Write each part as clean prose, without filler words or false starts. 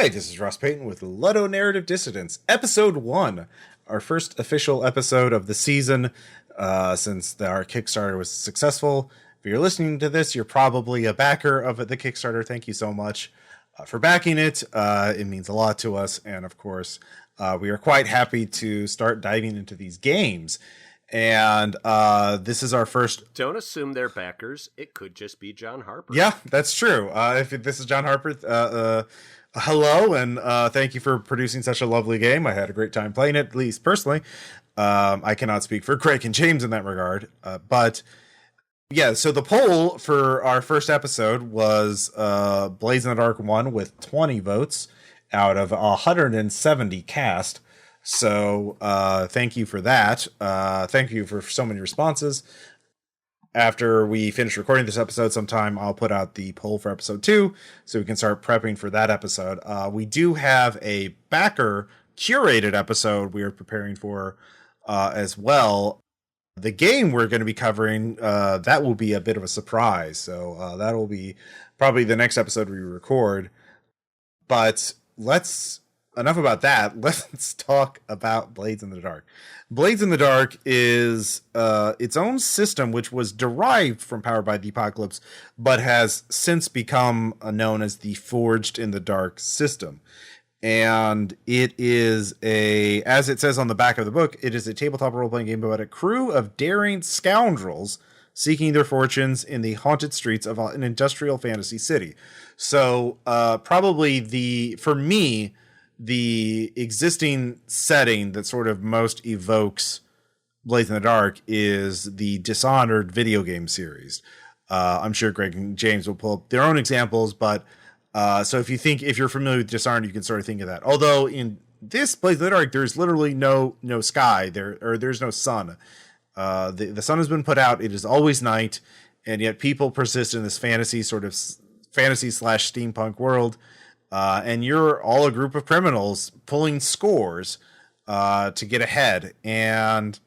Hi, this is Ross Payton with Ludonarrative Dissidents, Episode 1, our first official episode of the season since our Kickstarter was successful. If you're listening to this, you're probably a backer of the Kickstarter. Thank you so much for backing it. It means a lot to us, and of course, we are quite happy to start diving into these games. And this is our first... Don't assume they're backers. It could just be John Harper. Yeah, that's true. If this is John Harper... hello, and thank you for producing such a lovely game. I had a great time playing it, at least personally. I cannot speak for Craig and James in that regard. But yeah, so the poll for our first episode was Blades in the Dark 1 with 20 votes out of 170 cast. So thank you for that. Thank you for so many responses. After we finish recording this episode sometime, I'll put out the poll for episode 2 so we can start prepping for that episode. We do have a backer curated episode we are preparing for as well. The game we're going to be covering, that will be a bit of a surprise. So that will be probably the next episode we record. But enough about that. Let's talk about Blades in the Dark. Blades in the Dark is its own system, which was derived from Powered by the Apocalypse, but has since become known as the Forged in the Dark system. And it is as it says on the back of the book, it is a tabletop role-playing game about a crew of daring scoundrels seeking their fortunes in the haunted streets of an industrial fantasy city. So probably for me, the existing setting that sort of most evokes Blades in the Dark is the Dishonored video game series. I'm sure Greg and James will pull up their own examples, but so if you're familiar with Dishonored, you can sort of think of that. Although in this Blades in the Dark, there's literally no sky there's no sun. The sun has been put out. It is always night, and yet people persist in this fantasy / steampunk world. And you're all a group of criminals pulling scores to get ahead. And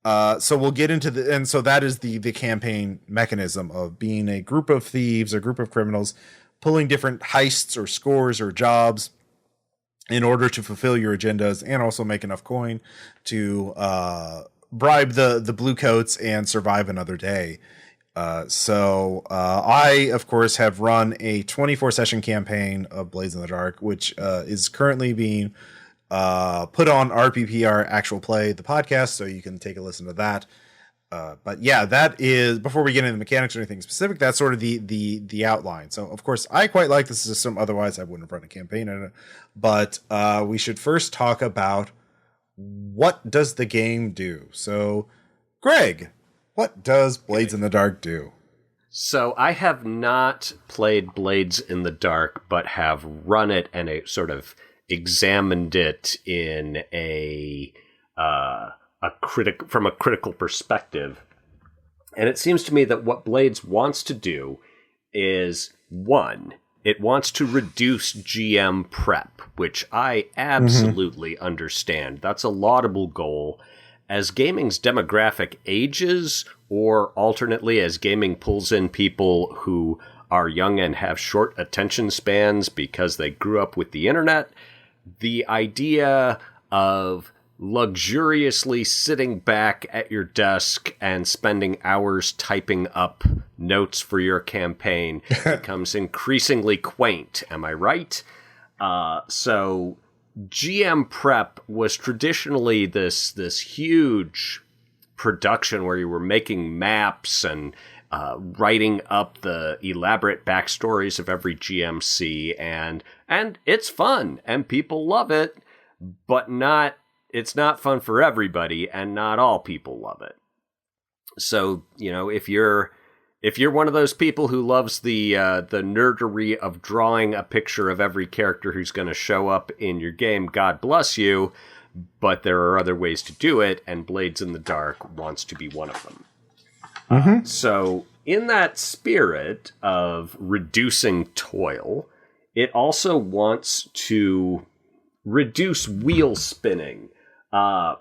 so we'll get into and so that is the campaign mechanism of being a group of thieves, a group of criminals pulling different heists or scores or jobs in order to fulfill your agendas and also make enough coin to bribe the blue coats and survive another day. So I, of course, have run a 24-session campaign of Blades in the Dark, which is currently being put on RPPR Actual Play, the podcast, so you can take a listen to that. But yeah, that is, before we get into the mechanics or anything specific, that's sort of the outline. So, of course, I quite like the system. Otherwise, I wouldn't have run a campaign in it. But we should first talk about what does the game do. So, Greg, what does Blades in the Dark do? So I have not played Blades in the Dark, but have run it and sort of examined it in from a critical perspective. And it seems to me that what Blades wants to do is, one, it wants to reduce GM prep, which I absolutely understand. That's a laudable goal. As gaming's demographic ages, or alternately as gaming pulls in people who are young and have short attention spans because they grew up with the internet, the idea of luxuriously sitting back at your desk and spending hours typing up notes for your campaign becomes increasingly quaint. Am I right? So GM prep was traditionally this huge production where you were making maps and writing up the elaborate backstories of every GMC, and it's fun and people love it, but it's not fun for everybody, and not all people love it. So, if you're one of those people who loves the nerdery of drawing a picture of every character who's going to show up in your game, God bless you, but there are other ways to do it, and Blades in the Dark wants to be one of them. So, in that spirit of reducing toil, it also wants to reduce wheel spinning. I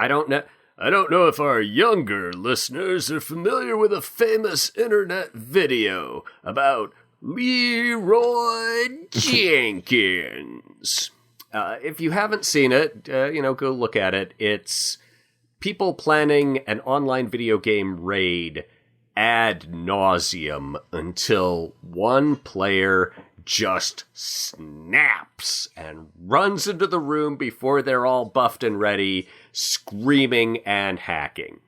don't know if our younger listeners are familiar with a famous internet video about Leroy Jenkins. If you haven't seen it, go look at it. It's people planning an online video game raid ad nauseum until one player just snaps and runs into the room before they're all buffed and ready, screaming and hacking.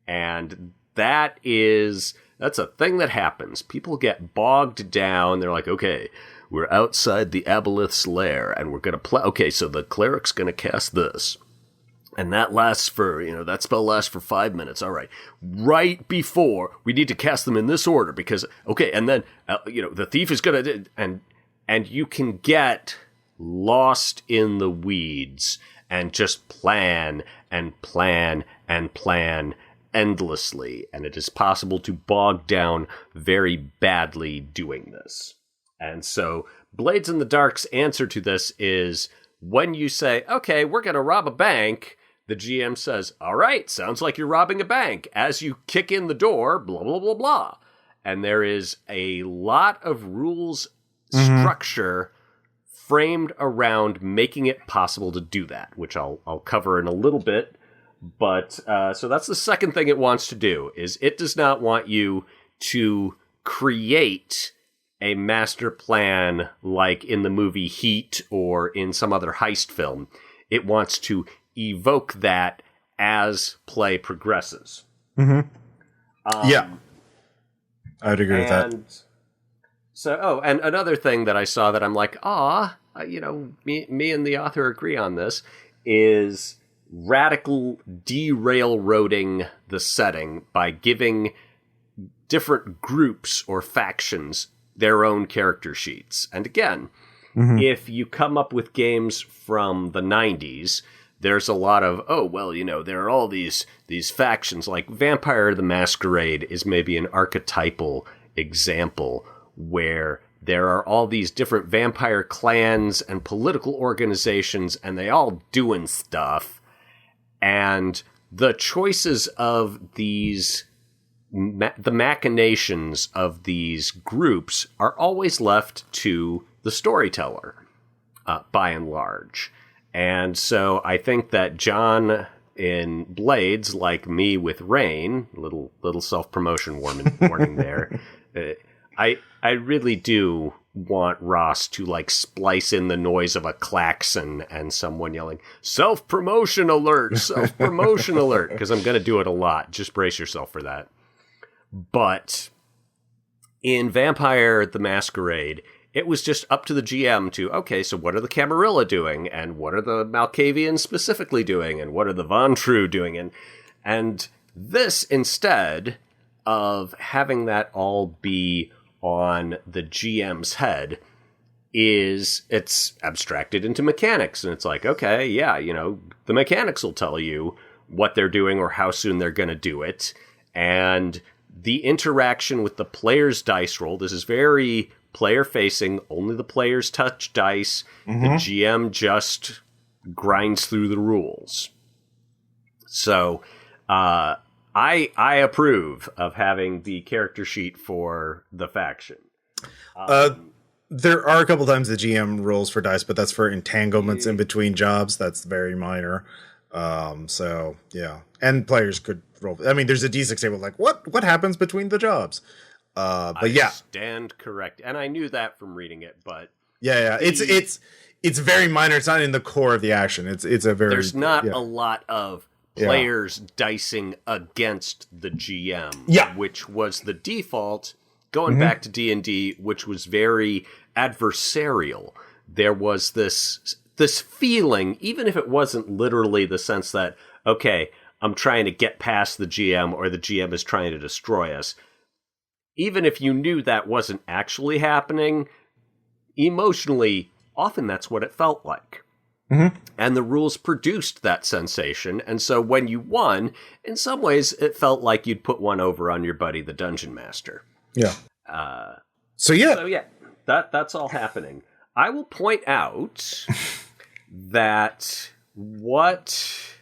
And that's a thing that happens. People get bogged down. They're like, okay, we're outside the Aboleth's lair, and we're going to play. Okay, so the cleric's going to cast this. And that lasts for, that spell lasts for 5 minutes. All right. Right before, we need to cast them in this order because, okay, and then, the thief is going to, and you can get lost in the weeds and just plan and plan and plan endlessly. And it is possible to bog down very badly doing this. And so Blades in the Dark's answer to this is when you say, okay, we're going to rob a bank, the GM says, all right, sounds like you're robbing a bank. As you kick in the door, blah, blah, blah, blah. And there is a lot of rules structure framed around making it possible to do that, which I'll cover in a little bit. But so that's the second thing it wants to do, is it does not want you to create a master plan like in the movie Heat or in some other heist film. It wants to evoke that as play progresses. Mm-hmm. Yeah. I would agree with that. So, and another thing that I saw that I'm like, me and the author agree on this, is radical derailroading the setting by giving different groups or factions their own character sheets. And again, if you come up with games from the 90s, there's a lot of, there are all these factions, like Vampire the Masquerade is maybe an archetypal example where there are all these different vampire clans and political organizations, and they all doing stuff. And the choices of these, the machinations of these groups are always left to the storyteller, by and large. And so I think that John in Blades, like me with Rain, little self-promotion warning there, I really do want Ross to splice in the noise of a klaxon and someone yelling, self-promotion alert, because I'm going to do it a lot. Just brace yourself for that. But in Vampire the Masquerade, it was just up to the GM to, okay, so what are the Camarilla doing? And what are the Malkavians specifically doing? And what are the Von True doing? And this, instead of having that all be on the GM's head, it's abstracted into mechanics. And it's like, okay, yeah, the mechanics will tell you what they're doing or how soon they're going to do it. And the interaction with the player's dice roll, this is very player-facing, only the players touch dice. The GM just grinds through the rules. So I approve of having the character sheet for the faction. There are a couple times the GM rolls for dice, but that's for entanglements in between jobs. That's very minor. So, yeah. And players could roll. I mean, there's a D6 table what happens between the jobs? But yeah, stand correct, and I knew that from reading it. But yeah, it's very minor. It's not in the core of the action. It's a very there's not a lot of players dicing against the GM, which was the default going back to D&D, which was very adversarial. There was this feeling, even if it wasn't literally the sense that, okay, I'm trying to get past the GM or the GM is trying to destroy us. Even if you knew that wasn't actually happening, emotionally, often that's what it felt like. And the rules produced that sensation. And so when you won, in some ways, it felt like you'd put one over on your buddy, the Dungeon Master. Yeah. So that's all happening. I will point out that what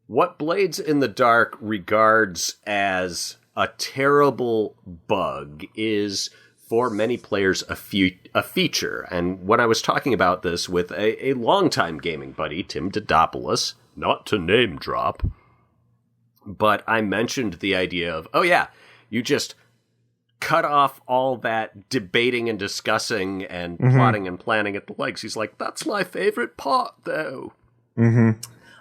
Blades in the Dark regards as a terrible bug is for many players, a feature. And when I was talking about this with a longtime gaming buddy, Tim Dodopoulos, not to name drop, but I mentioned the idea of, oh yeah, you just cut off all that debating and discussing and plotting and planning at the legs. He's like, that's my favorite part, though.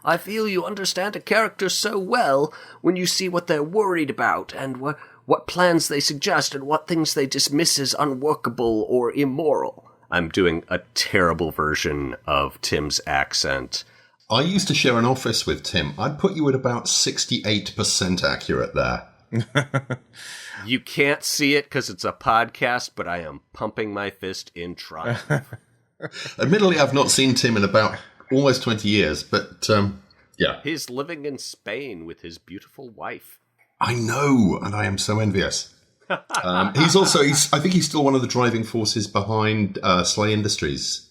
I feel you understand a character so well when you see what they're worried about and what plans they suggest and what things they dismiss as unworkable or immoral. I'm doing a terrible version of Tim's accent. I used to share an office with Tim. I'd put you at about 68% accurate there. You can't see it because it's a podcast, but I am pumping my fist in triumph. Admittedly, I've not seen Tim in about almost 20 years, but yeah. He's living in Spain with his beautiful wife. I know, and I am so envious. I think he's still one of the driving forces behind Slay Industries.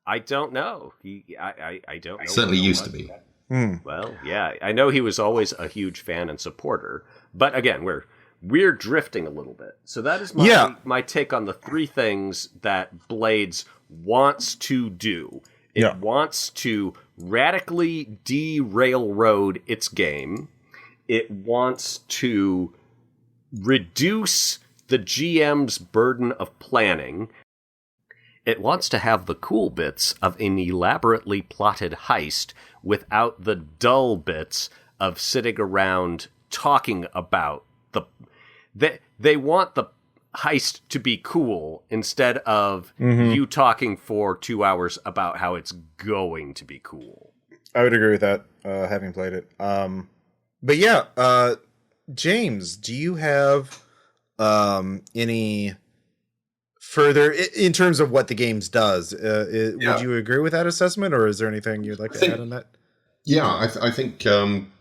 I don't know. I don't know. He certainly used to be. Well, yeah, I know he was always a huge fan and supporter. But again, we're drifting a little bit. So that is my take on the three things that Blades wants to do. It wants to radically derailroad its game. It wants to reduce the GM's burden of planning. It wants to have the cool bits of an elaborately plotted heist without the dull bits of sitting around talking about they want the heist to be cool instead of you talking for 2 hours about how it's going to be cool. I would agree with that, having played it. But yeah, James, do you have any further in terms of what the games does? Would you agree with that assessment, or is there anything you'd like to add on that? Yeah, I think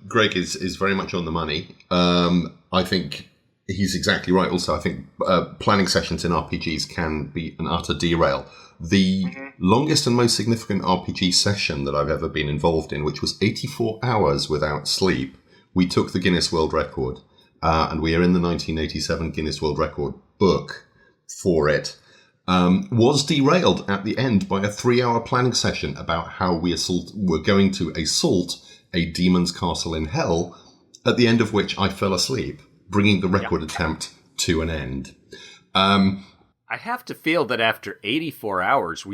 Greg is very much on the money. I think he's exactly right. Also, I think planning sessions in RPGs can be an utter derail. The longest and most significant RPG session that I've ever been involved in, which was 84 hours without sleep, we took the Guinness World Record, and we are in the 1987 Guinness World Record book for it, was derailed at the end by a 3-hour planning session about how we're going to assault a demon's castle in hell, at the end of which I fell asleep, bringing the record attempt to an end. I have to feel that after 84 hours, were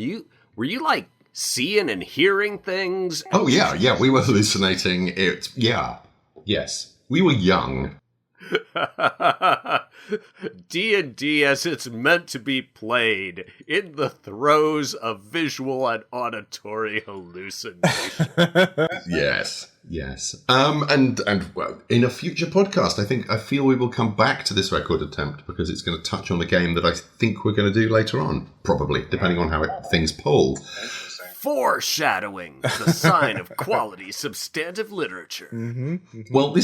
you like seeing and hearing things? Oh yeah, we were hallucinating it. Yeah, yes, we were young. D&D as it's meant to be played, in the throes of visual and auditory hallucination. Yes. And well, in a future podcast, I feel we will come back to this record attempt because it's going to touch on a game that I think we're going to do later on, probably, depending on how things poll. Foreshadowing, the sign of quality substantive literature. Well,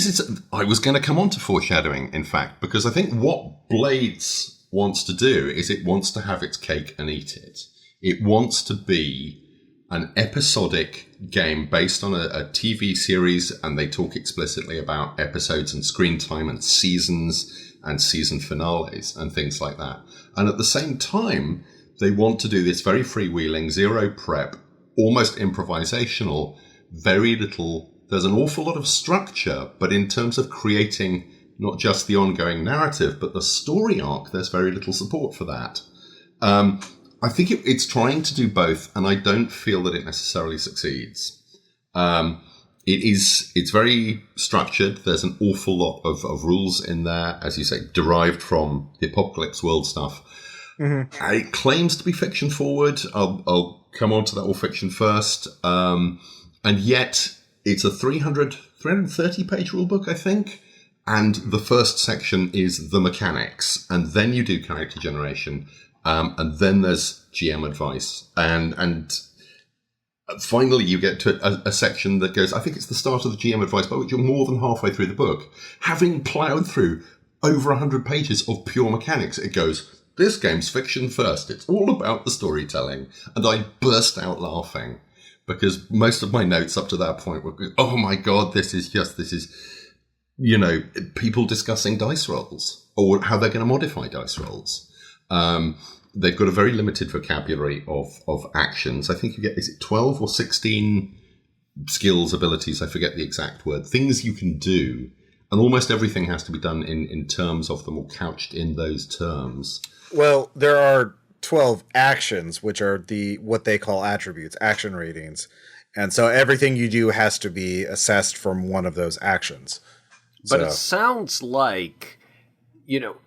I was going to come on to foreshadowing, in fact, because I think what Blades wants to do is it wants to have its cake and eat it. It wants to be an episodic game based on a TV series, and they talk explicitly about episodes and screen time and seasons and season finales and things like that. And at the same time, they want to do this very freewheeling, zero prep, almost improvisational, very little. There's an awful lot of structure, but in terms of creating not just the ongoing narrative, but the story arc, there's very little support for that. I think it's trying to do both, and I don't feel that it necessarily succeeds. It's very structured. There's an awful lot of rules in there, as you say, derived from the Apocalypse World stuff. It claims to be fiction forward. I'll come on to that all fiction first. And yet it's a 330 page rulebook, I think. And the first section is the mechanics. And then you do character generation. And then there's GM advice. And finally you get to a section that goes, I think it's the start of the GM advice, by which you're more than halfway through the book. Having ploughed through over 100 pages of pure mechanics, it goes, this game's fiction first. It's all about the storytelling. And I burst out laughing because most of my notes up to that point were, oh my God, this is, people discussing dice rolls or how they're going to modify dice rolls. They've got a very limited vocabulary of actions. I think you get, is it 12 or 16 skills, abilities? I forget the exact word. Things you can do. And almost everything has to be done in terms of them or couched in those terms. Well, there are 12 actions, which are what they call attributes, action ratings. And so everything you do has to be assessed from one of those actions. But it sounds like,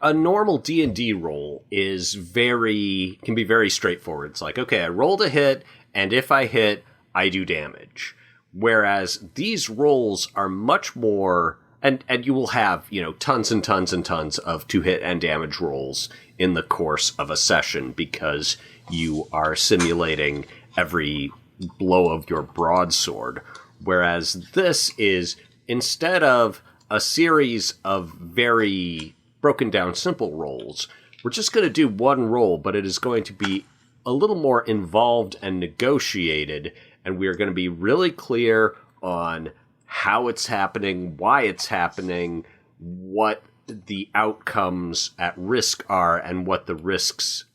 a normal D&D roll can be very straightforward. It's like, okay, I rolled a hit, and if I hit, I do damage. Whereas these rolls are much more, and you will have, tons and tons and tons of 2-hit and damage rolls in the course of a session because you are simulating every blow of your broadsword. Whereas this is, instead of a series of very broken down simple rolls, we're just going to do one roll, but it is going to be a little more involved and negotiated, and we are going to be really clear on how it's happening, why it's happening, what the outcomes at risk are, and what the risks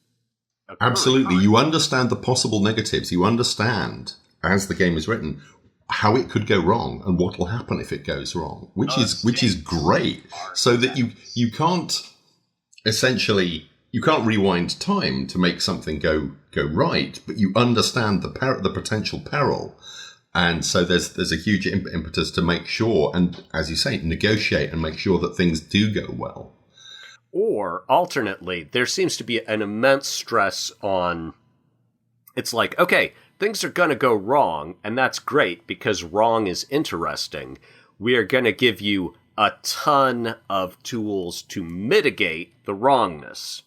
occur. Absolutely. You understand the possible negatives. You understand, as the game is written, how it could go wrong and what will happen if it goes wrong, which is great. So that you can't rewind time to make something go right, but you understand the potential peril. And so there's a huge impetus to make sure, and as you say, negotiate and make sure that things do go well. Or, alternately, there seems to be an immense stress on, it's like, okay, things are going to go wrong, and that's great because wrong is interesting. We are going to give you a ton of tools to mitigate the wrongness.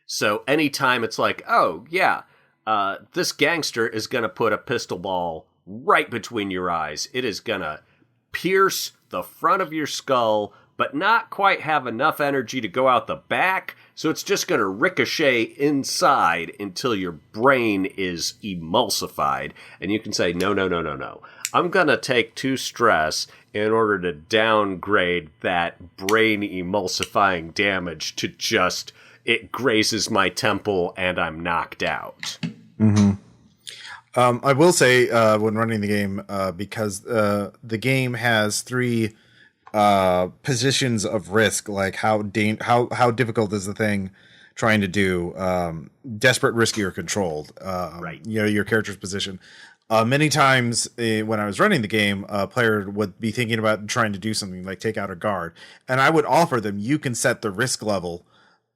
So anytime it's like, oh, yeah, this gangster is going to put a pistol ball right between your eyes. It is going to pierce the front of your skull, but not quite have enough energy to go out the back, so it's just going to ricochet inside until your brain is emulsified. And you can say, no. I'm going to take 2 stress in order to downgrade that brain emulsifying damage to just, it grazes my temple and I'm knocked out. Mm-hmm. I will say, when running the game, because the game has 3 positions of risk, like how difficult is the thing trying to do, desperate, risky, or controlled. Right. Your character's position. Many times when I was running the game, a player would be thinking about trying to do something like take out a guard, and I would offer them, you can set the risk level.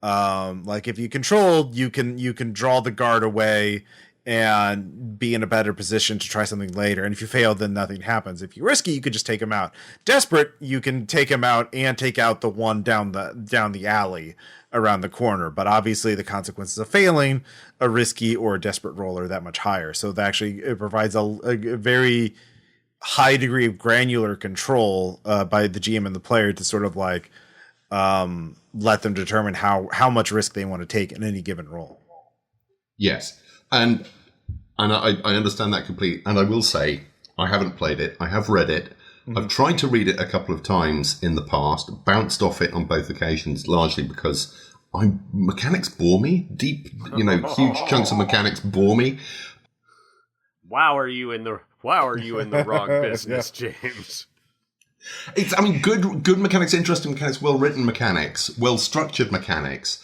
Like if you controlled, you can draw the guard away and be in a better position to try something later. And if you fail, then nothing happens. If you're risky, you could just take him out. Desperate, you can take him out and take out the one down the alley around the corner. But obviously the consequences of failing a risky or a desperate roll are that much higher. So that actually it provides a very high degree of granular control by the GM and the player to sort of like let them determine how much risk they want to take in any given roll. Yes. And I understand that completely. And I will say, I haven't played it. I have read it. Mm-hmm. I've tried to read it a couple of times in the past, bounced off it on both occasions, largely because mechanics bore me. Deep, huge chunks of mechanics bore me. Wow, are you in the wrong business, James? Good mechanics, interesting mechanics, well-written mechanics, well-structured mechanics.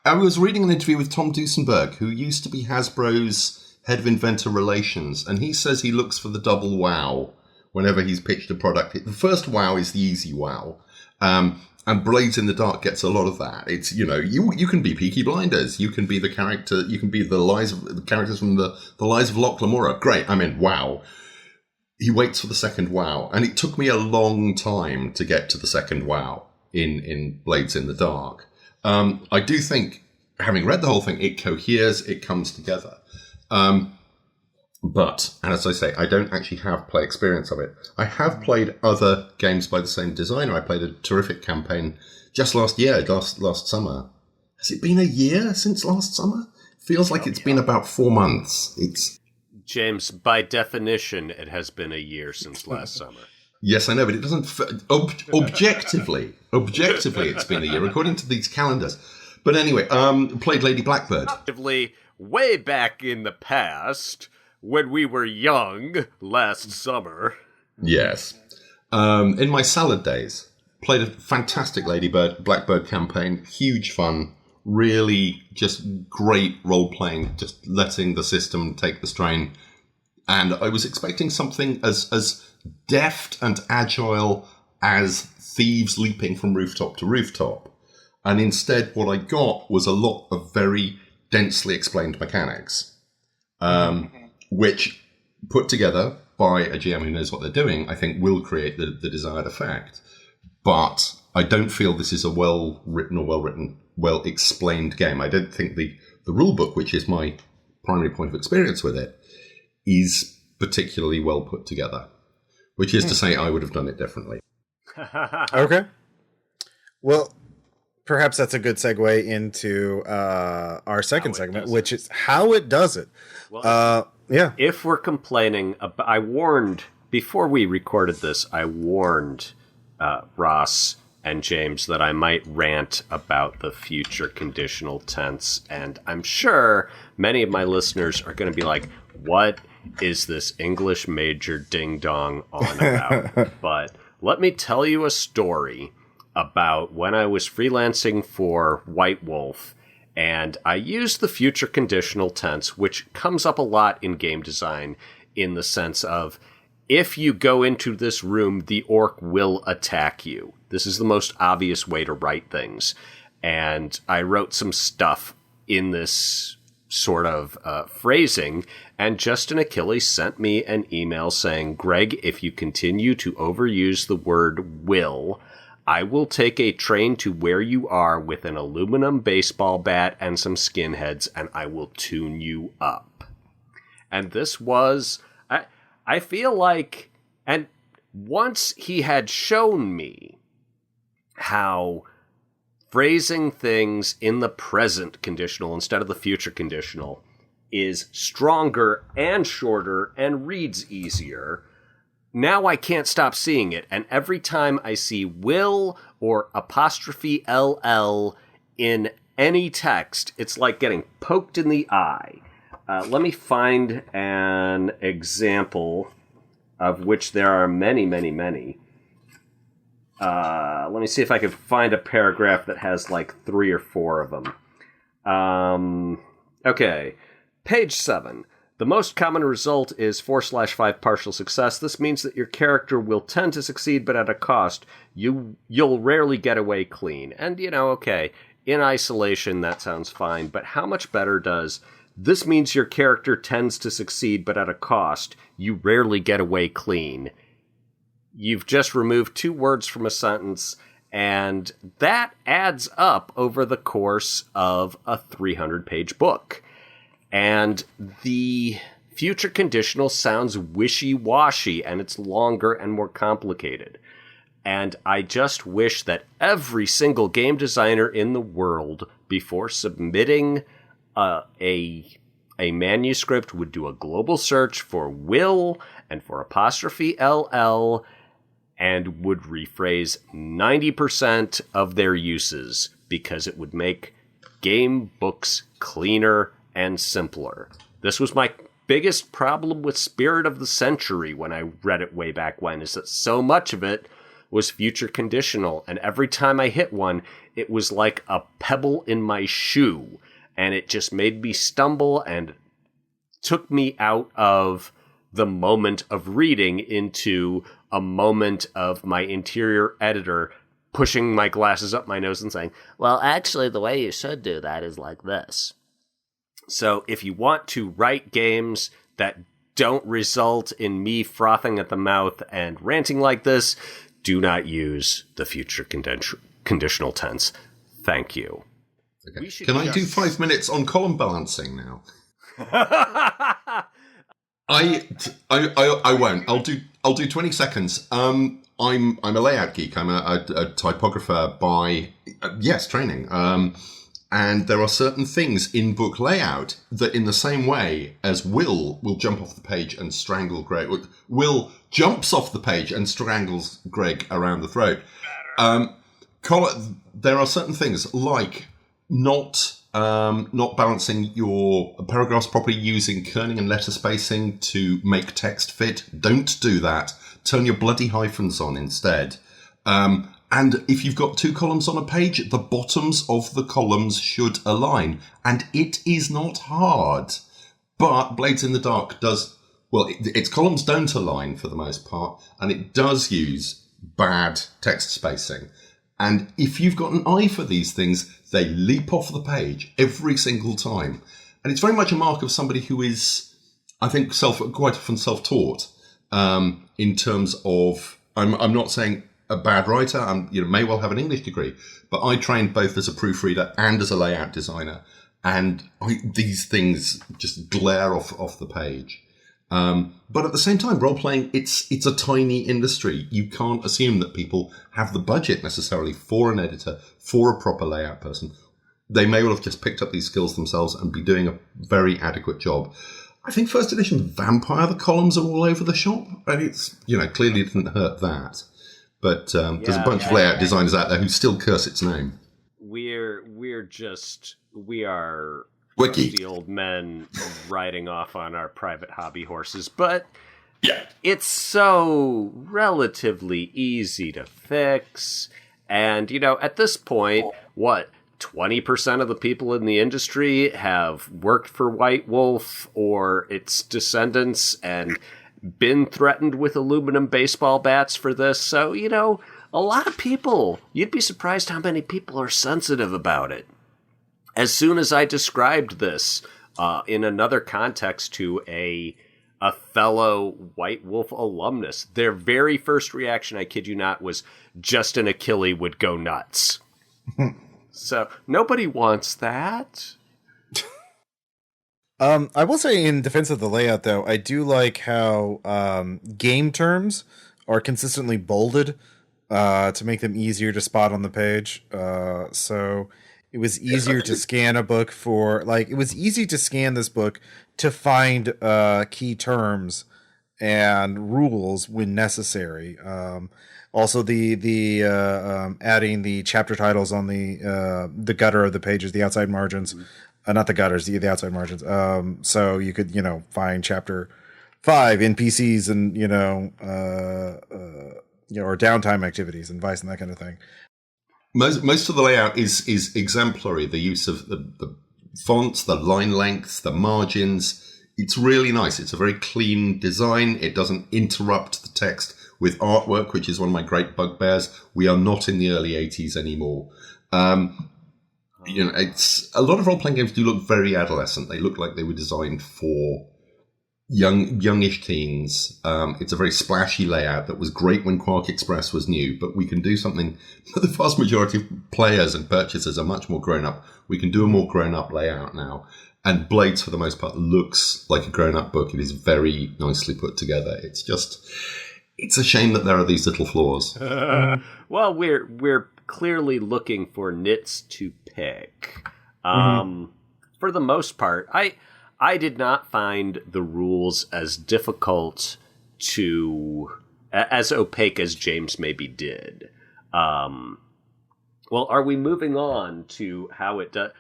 I was reading an interview with Tom Duesenberg, who used to be Hasbro's head of inventor relations, and he says he looks for the double wow whenever he's pitched a product. The first wow is the easy wow, and Blades in the Dark gets a lot of that. It's, you can be Peaky Blinders, you can be the character, you can be the characters from the Lies of Locke Lamora. Great, wow. He waits for the second wow, and it took me a long time to get to the second wow in Blades in the Dark. I do think, having read the whole thing, it coheres, it comes together. But, and as I say, I don't actually have play experience of it. I have played other games by the same designer. I played a terrific campaign just last summer. Has it been a year since last summer? Feels like it's been about 4 months. James, by definition, it has been a year since last summer. Yes, I know, but it doesn't... objectively, it's been a year, according to these calendars. But anyway, played Lady Blackbird. Way back in the past, when we were young, last summer. Yes. In my salad days, played a fantastic Lady Blackbird campaign. Huge fun. Really just great role-playing, just letting the system take the strain. And I was expecting something as deft and agile as thieves leaping from rooftop to rooftop. And instead, what I got was a lot of very densely explained mechanics, which, put together by a GM who knows what they're doing, I think will create the desired effect. But I don't feel this is a well-written, well-explained game. I don't think the rule book, which is my primary point of experience with it, is particularly well put together. Which is to say, I would have done it differently. Okay. Well, perhaps that's a good segue into our second segment, which is how it does it. Well, yeah. If we're complaining, I warned, before we recorded this, I warned Ross and James that I might rant about the future conditional tense. And I'm sure many of my listeners are going to be like, what is this English major ding-dong on about? But let me tell you a story about when I was freelancing for White Wolf, and I used the future conditional tense, which comes up a lot in game design in the sense of, if you go into this room, the orc will attack you. This is the most obvious way to write things. And I wrote some stuff in this sort of phrasing, and Justin Achilles sent me an email saying, Greg, if you continue to overuse the word will, I will take a train to where you are with an aluminum baseball bat and some skinheads, and I will tune you up. And this was, I feel like, and once he had shown me how phrasing things in the present conditional instead of the future conditional is stronger and shorter and reads easier, now I can't stop seeing it. And every time I see will or apostrophe LL in any text, it's like getting poked in the eye. Let me find an example of which there are many, many, many. Let me see if I can find a paragraph that has like 3 or 4 of them. Okay. Page 7. The most common result is 4/5 partial success. This means that your character will tend to succeed, but at a cost. You'll rarely get away clean. And, okay, in isolation, that sounds fine. But how much better does this means your character tends to succeed, but at a cost. You rarely get away clean. You've just removed 2 words from a sentence, and that adds up over the course of a 300-page book. And the future conditional sounds wishy-washy, and it's longer and more complicated. And I just wish that every single game designer in the world, before submitting a manuscript, would do a global search for will and for apostrophe LL, and would rephrase 90% of their uses, because it would make game books cleaner and simpler. This was my biggest problem with Spirit of the Century when I read it way back when, is that so much of it was future conditional, and every time I hit one, it was like a pebble in my shoe, and it just made me stumble and took me out of the moment of reading into a moment of my interior editor pushing my glasses up my nose and saying, well, actually, the way you should do that is like this. So if you want to write games that don't result in me frothing at the mouth and ranting like this, do not use the future conditional tense. Thank you. Okay. Can I do 5 minutes on column balancing now? I won't. I'll do 20 seconds. I'm a layout geek. I'm a typographer by training. And there are certain things in book layout that, in the same way as Will jump off the page and strangle Greg. Will jumps off the page and strangles Greg around the throat. There are certain things like not balancing your paragraphs properly, using kerning and letter spacing to make text fit. Don't do that. Turn your bloody hyphens on instead. And if you've got 2 columns on a page, the bottoms of the columns should align. And it is not hard. But Blades in the Dark does, well, its columns don't align for the most part, and it does use bad text spacing. And if you've got an eye for these things, they leap off the page every single time. And it's very much a mark of somebody who is, I think, quite often self-taught, in terms of, I'm not saying a bad writer, may well have an English degree, but I trained both as a proofreader and as a layout designer, and these things just glare off the page. But at the same time, role-playing, it's a tiny industry. You can't assume that people have the budget necessarily for an editor, for a proper layout person. They may well have just picked up these skills themselves and be doing a very adequate job. I think first edition Vampire, the columns are all over the shop, and it's, clearly didn't hurt that. But there's a bunch of layout designers out there who still curse its name. We are Wiki. the old men riding off on our private hobby horses, but yeah, it's so relatively easy to fix. And, at this point, 20% of the people in the industry have worked for White Wolf or its descendants and been threatened with aluminum baseball bats for this. So, a lot of people, you'd be surprised how many people are sensitive about it. As soon as I described this in another context to a fellow White Wolf alumnus, their very first reaction, I kid you not, was Justin Achille would go nuts. So nobody wants that. I will say, in defense of the layout, though, I do like how game terms are consistently bolded to make them easier to spot on the page. So it was easier to scan a book it was easy to scan this book to find key terms and rules when necessary. Also, the adding the chapter titles on the gutter of the pages, the outside margins. Not the gutters, the outside margins. So you could, find chapter 5 NPCs and, or downtime activities and Vice and that kind of thing. Most of the layout is exemplary. The use of the fonts, the line lengths, the margins. It's really nice. It's a very clean design. It doesn't interrupt the text with artwork, which is one of my great bugbears. We are not in the early 80s anymore. It's a lot of role-playing games do look very adolescent. They look like they were designed for youngish teens. It's a very splashy layout that was great when Quark Express was new, but we can do something that the vast majority of players and purchasers are much more grown-up. We can do a more grown-up layout now. And Blades, for the most part, looks like a grown-up book. It is very nicely put together. It's a shame that there are these little flaws. Well, we're clearly looking for nits to pick. For the most part, I did not find the rules as difficult as opaque as James maybe did. Well, are we moving on to how it does?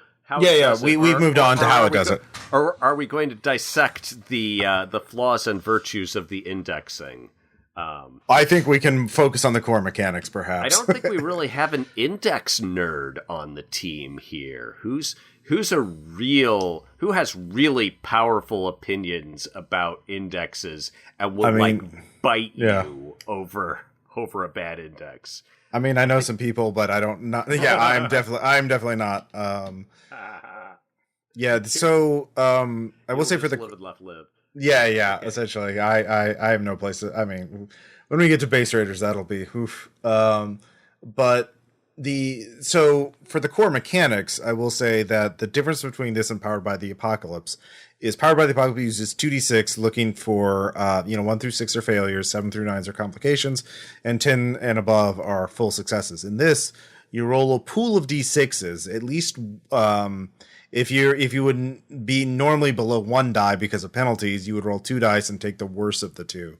We've moved on to how it does it. Or are we going to dissect the flaws and virtues of the indexing? I think we can focus on the core mechanics, perhaps. I don't think we really have an index nerd on the team here. Who has really powerful opinions about indexes and will bite you over a bad index. I mean, I know some people, but I don't not. Yeah, I'm definitely not. So I will say for the live and live. Yeah, okay. Essentially, I have no place to. I mean, when we get to base raiders, that'll be oof. But for the core mechanics, I will say that the difference between this and Powered by the Apocalypse is Powered by the Apocalypse uses 2d6, looking for 1 through 6 are failures, 7 through 9 are complications, and 10 and above are full successes. In this, you roll a pool of d6s. At least if you wouldn't be normally below 1 die because of penalties, you would roll 2 dice and take the worst of the 2.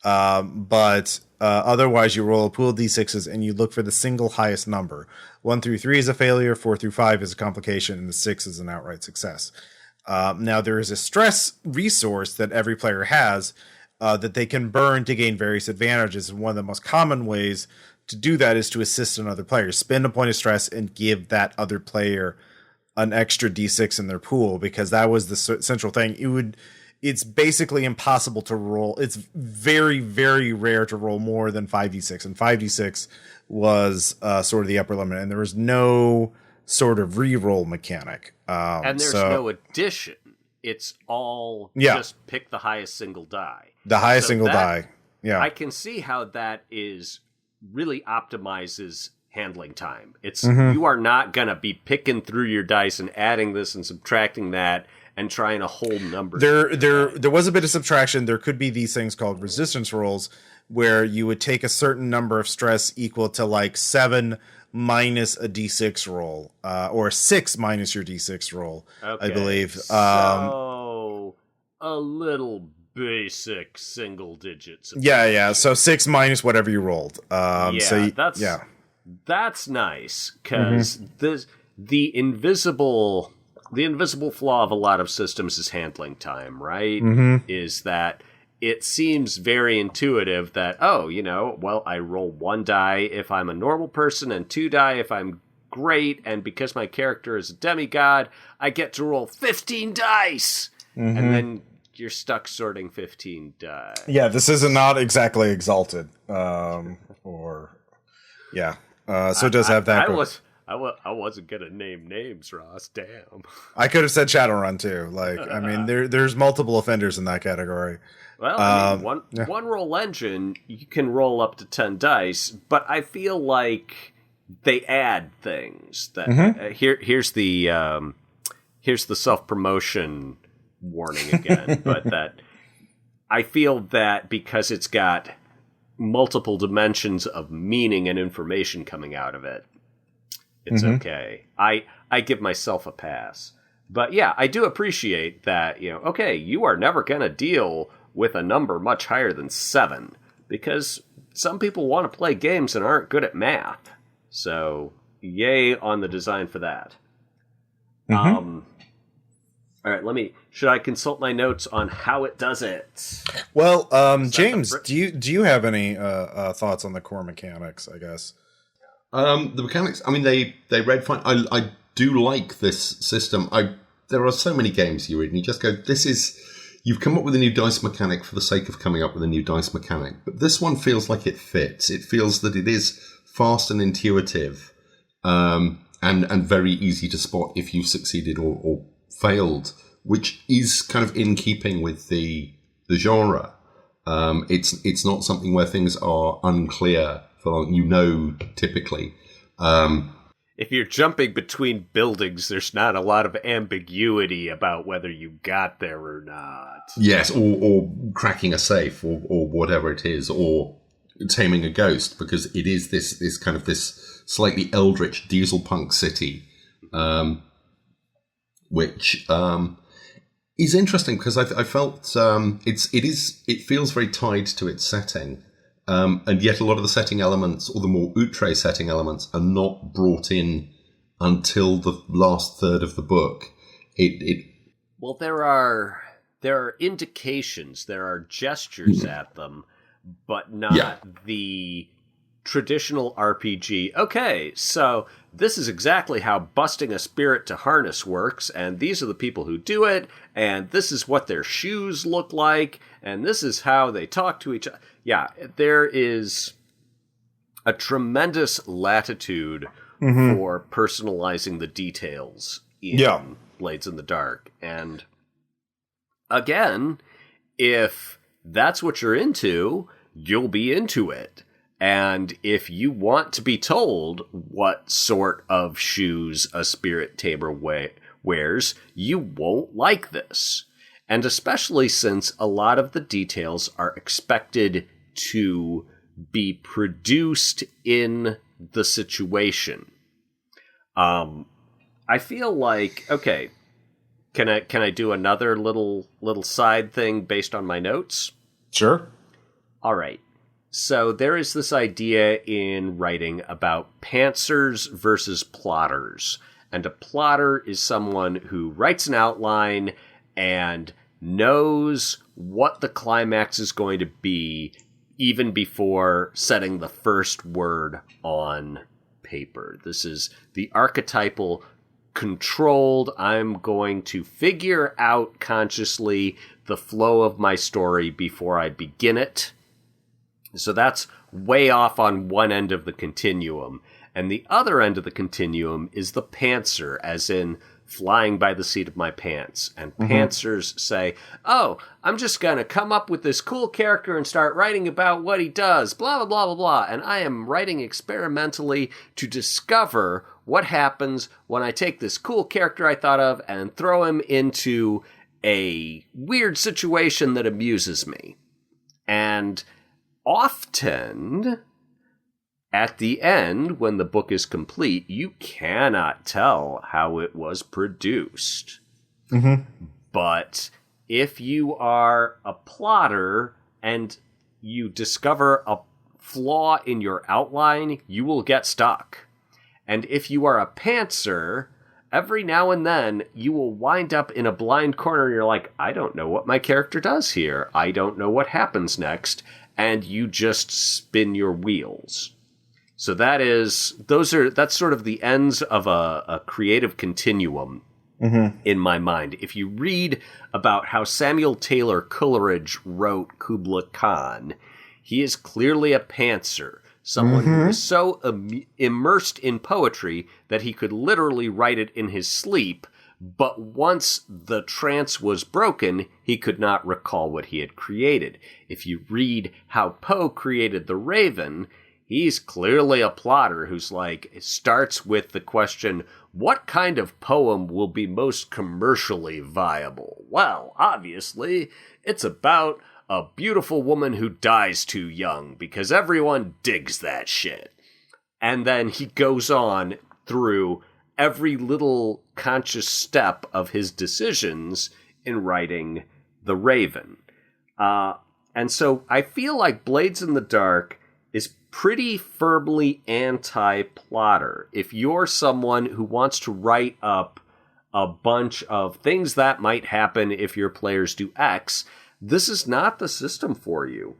But otherwise, you roll a pool of d6s and you look for the single highest number. 1 through 3 is a failure, 4 through 5 is a complication, and the 6 is an outright success. Now, there is a stress resource that every player has that they can burn to gain various advantages. And one of the most common ways to do that is to assist another player. Spend a point of stress and give that other player an extra d6 in their pool, because that was the central thing. It's basically impossible to roll. It's very, very rare to roll more than 5d6, and 5d6 was sort of the upper limit, and there was no sort of re-roll mechanic. And there's no addition. It's all just pick the highest single die. The highest single die. Yeah. I can see how that is really optimizes handling time. It's you are not going to be picking through your dice and adding this and subtracting that and trying to hold numbers. There was a bit of subtraction. There could be these things called resistance rolls, where you would take a certain number of stress equal to like 7 minus a d6 roll, or 6 minus your d6 roll, I believe. So a little basic single digits. Yeah. So 6 minus whatever you rolled. That's nice, because the invisible flaw of a lot of systems is handling time, right? Is that it seems very intuitive that, I roll 1 die if I'm a normal person and 2 die if I'm great, and because my character is a demigod, I get to roll 15 dice! And then you're stuck sorting 15 dice. Yeah, this is not exactly exalted. So it does have that. I wasn't gonna name names, Ross. Damn. I could have said Shadowrun too. There's multiple offenders in that category. Well, one roll engine, you can roll up to 10 dice, but I feel like they add things. That here's the self-promotion warning again, but that I feel that because it's got multiple dimensions of meaning and information coming out of it, it's okay. I give myself a pass. But yeah, I do appreciate that, you are never going to deal with a number much higher than 7, because some people want to play games and aren't good at math. So, yay on the design for that. All right, should I consult my notes on how it does it? Well, James, do you have any thoughts on the core mechanics, I guess? The mechanics, they read fine. I do like this system. There are so many games you read and you just go, you've come up with a new dice mechanic for the sake of coming up with a new dice mechanic. But this one feels like it fits. It feels that it is fast and intuitive, and very easy to spot if you succeeded or failed, which is kind of in keeping with the genre. It's not something where things are unclear for long, typically. If you're jumping between buildings, there's not a lot of ambiguity about whether you got there or not. Yes, or cracking a safe, or whatever it is, or taming a ghost, because it is this kind of this slightly eldritch diesel punk city, which is interesting because I felt it feels very tied to its setting. And yet a lot of the setting elements, or the more outre setting elements, are not brought in until the last third of the book. Well, there are indications, there are gestures at them, but not the traditional RPG. Okay, so this is exactly how busting a spirit to harness works, and these are the people who do it, and this is what their shoes look like, and this is how they talk to each other. Yeah, there is a tremendous latitude for personalizing the details in Blades in the Dark. And again, if that's what you're into, you'll be into it. And if you want to be told what sort of shoes a spirit tamer wears, you won't like this. And especially since a lot of the details are expected to be produced in the situation. I feel like, okay, can I do another little side thing based on my notes? Sure. All right. So there is this idea in writing about pantsers versus plotters. And a plotter is someone who writes an outline and knows what the climax is going to be even before setting the first word on paper. This is the archetypal controlled, I'm going to figure out consciously the flow of my story before I begin it. So that's way off on one end of the continuum. And the other end of the continuum is the pantser, as in flying by the seat of my pants. And pantsers say, oh, I'm just going to come up with this cool character and start writing about what he does, blah, blah, blah, blah, blah. And I am writing experimentally to discover what happens when I take this cool character I thought of and throw him into a weird situation that amuses me. And often, at the end, when the book is complete, you cannot tell how it was produced. But if you are a plotter and you discover a flaw in your outline, you will get stuck. And if you are a pantser, every now and then you will wind up in a blind corner and you're like, I don't know what my character does here. I don't know what happens next. And you just spin your wheels. So that's sort of the ends of a creative continuum in my mind. If you read about how Samuel Taylor Coleridge wrote Kubla Khan, he is clearly a pantser, someone who is so immersed in poetry that he could literally write it in his sleep, but once the trance was broken, he could not recall what he had created. If you read how Poe created The Raven, he's clearly a plotter who's like, it starts with the question, what kind of poem will be most commercially viable? Well, obviously, it's about a beautiful woman who dies too young because everyone digs that shit. And then he goes on through every little conscious step of his decisions in writing The Raven. And so I feel like Blades in the Dark is pretty firmly anti-plotter. If you're someone who wants to write up a bunch of things that might happen if your players do X, this is not the system for you.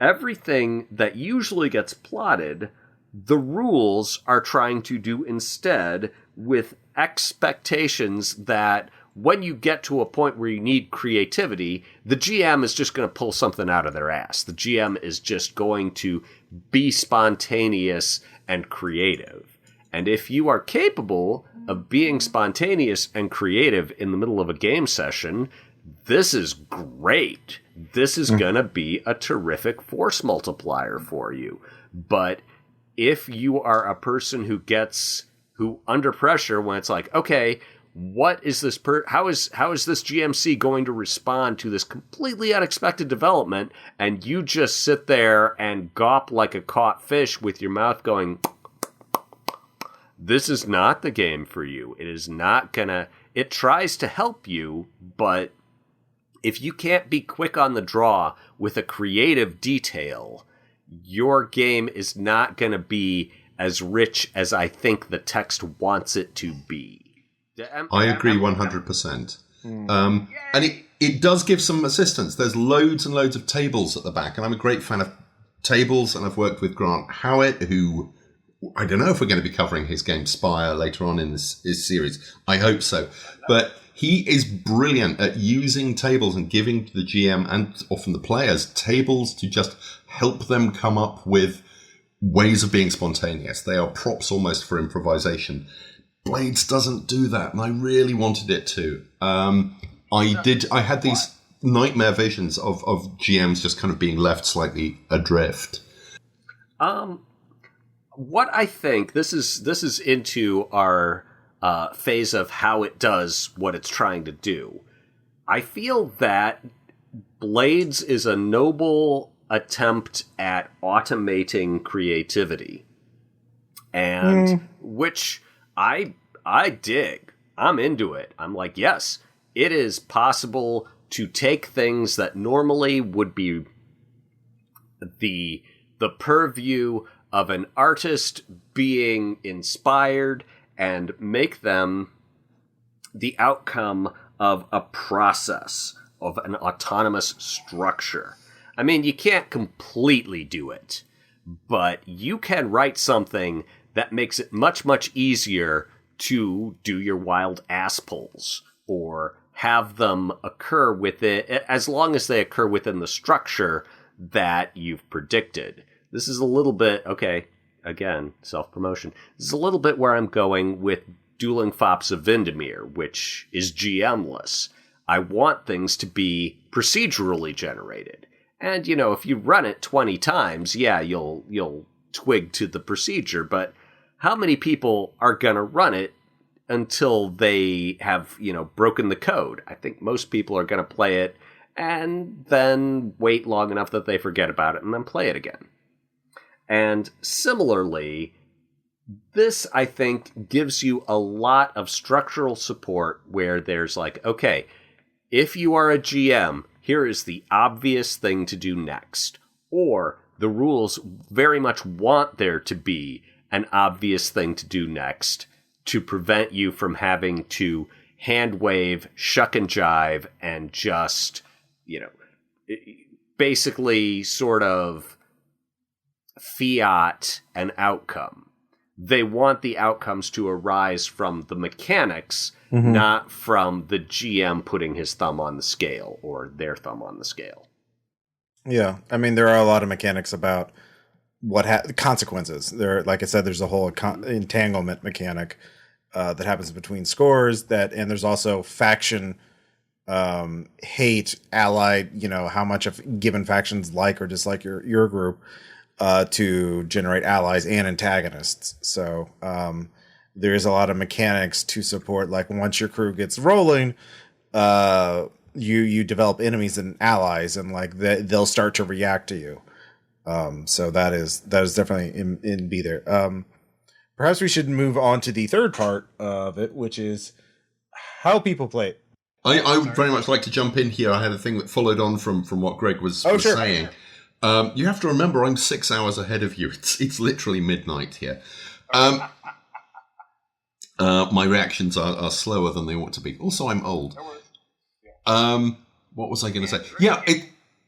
Everything that usually gets plotted, the rules are trying to do instead with expectations that when you get to a point where you need creativity, the GM is just going to pull something out of their ass. The GM is just going to be spontaneous and creative. And if you are capable of being spontaneous and creative in the middle of a game session, this is great. This is going to be a terrific force multiplier for you. But if you are a person who under pressure, when it's like, okay, what is this? How is this GMC going to respond to this completely unexpected development? And you just sit there and gawp like a caught fish with your mouth going. This is not the game for you. It is not gonna. It tries to help you, but if you can't be quick on the draw with a creative detail, your game is not gonna be as rich as I think the text wants it to be. I agree 100%. And it does give some assistance. There's loads and loads of tables at the back, and I'm a great fan of tables, and I've worked with Grant Howitt, who, I don't know if we're going to be covering his game Spire later on in this series. I hope so. But he is brilliant at using tables and giving the GM and often the players tables to just help them come up with ways of being spontaneous. They are props almost for improvisation. Blades doesn't do that, and I really wanted it to. I had these nightmare visions of GMs just kind of being left slightly adrift. What I think, this is into our phase of how it does what it's trying to do. I feel that Blades is a noble attempt at automating creativity, and which I dig. I'm into it. I'm like, yes, it is possible to take things that normally would be the purview of an artist being inspired and make them the outcome of a process, of an autonomous structure. I mean, you can't completely do it, but you can write something that makes it much, much easier to do your wild ass pulls or have them occur with it, as long as they occur within the structure that you've predicted. This is a little bit, okay, again, self-promotion. This is a little bit where I'm going with Dueling Fops of Windermere, which is GM-less. I want things to be procedurally generated. And, you know, if you run it 20 times, yeah, you'll twig to the procedure, but how many people are going to run it until they have, you know, broken the code? I think most people are going to play it and then wait long enough that they forget about it and then play it again. And similarly, this, I think, gives you a lot of structural support where there's like, okay, if you are a GM, here is the obvious thing to do next. Or the rules very much want there to be an obvious thing to do next to prevent you from having to hand wave, shuck and jive, and just, you know, basically sort of fiat an outcome. They want the outcomes to arise from the mechanics, not from the GM putting his thumb on the scale or their thumb on the scale. Yeah, I mean, there are a lot of mechanics about what consequences. There, like I said, there's a whole entanglement mechanic that happens between scores. And there's also faction hate, allied. You know, how much of given factions like or dislike your group to generate allies and antagonists. So there's a lot of mechanics to support. Like once your crew gets rolling, you develop enemies and allies, and like they'll start to react to you. So that is definitely in be there. Perhaps we should move on to the third part of it, which is how people play it. I would very much like to jump in here. I had a thing that followed on from what Greg was sure. saying. You have to remember, I'm 6 hours ahead of you. It's literally midnight here. My reactions are slower than they ought to be. Also, I'm old. What was I going to say? Yeah,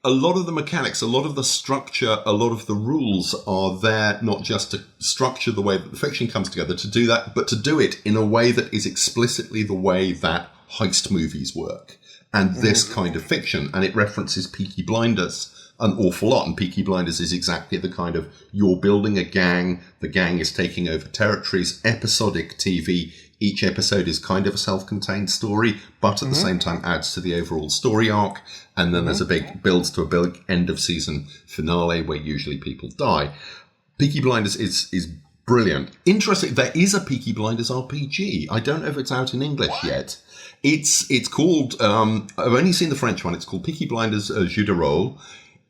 a lot of the mechanics, a lot of the structure, a lot of the rules are there not just to structure the way that the fiction comes together, to do that, but to do it in a way that is explicitly the way that heist movies work. And this kind of fiction. And it references Peaky Blinders an awful lot. And Peaky Blinders is exactly the kind of, you're building a gang, the gang is taking over territories, episodic TV. Each episode is kind of a self-contained story, but at the same time adds to the overall story arc. And then there's a big builds to a big end of season finale where usually people die. Peaky Blinders is brilliant. Interesting, there is a Peaky Blinders RPG. I don't know if it's out in English yet. It's called, I've only seen the French one. It's called Peaky Blinders Jeu de Rôle.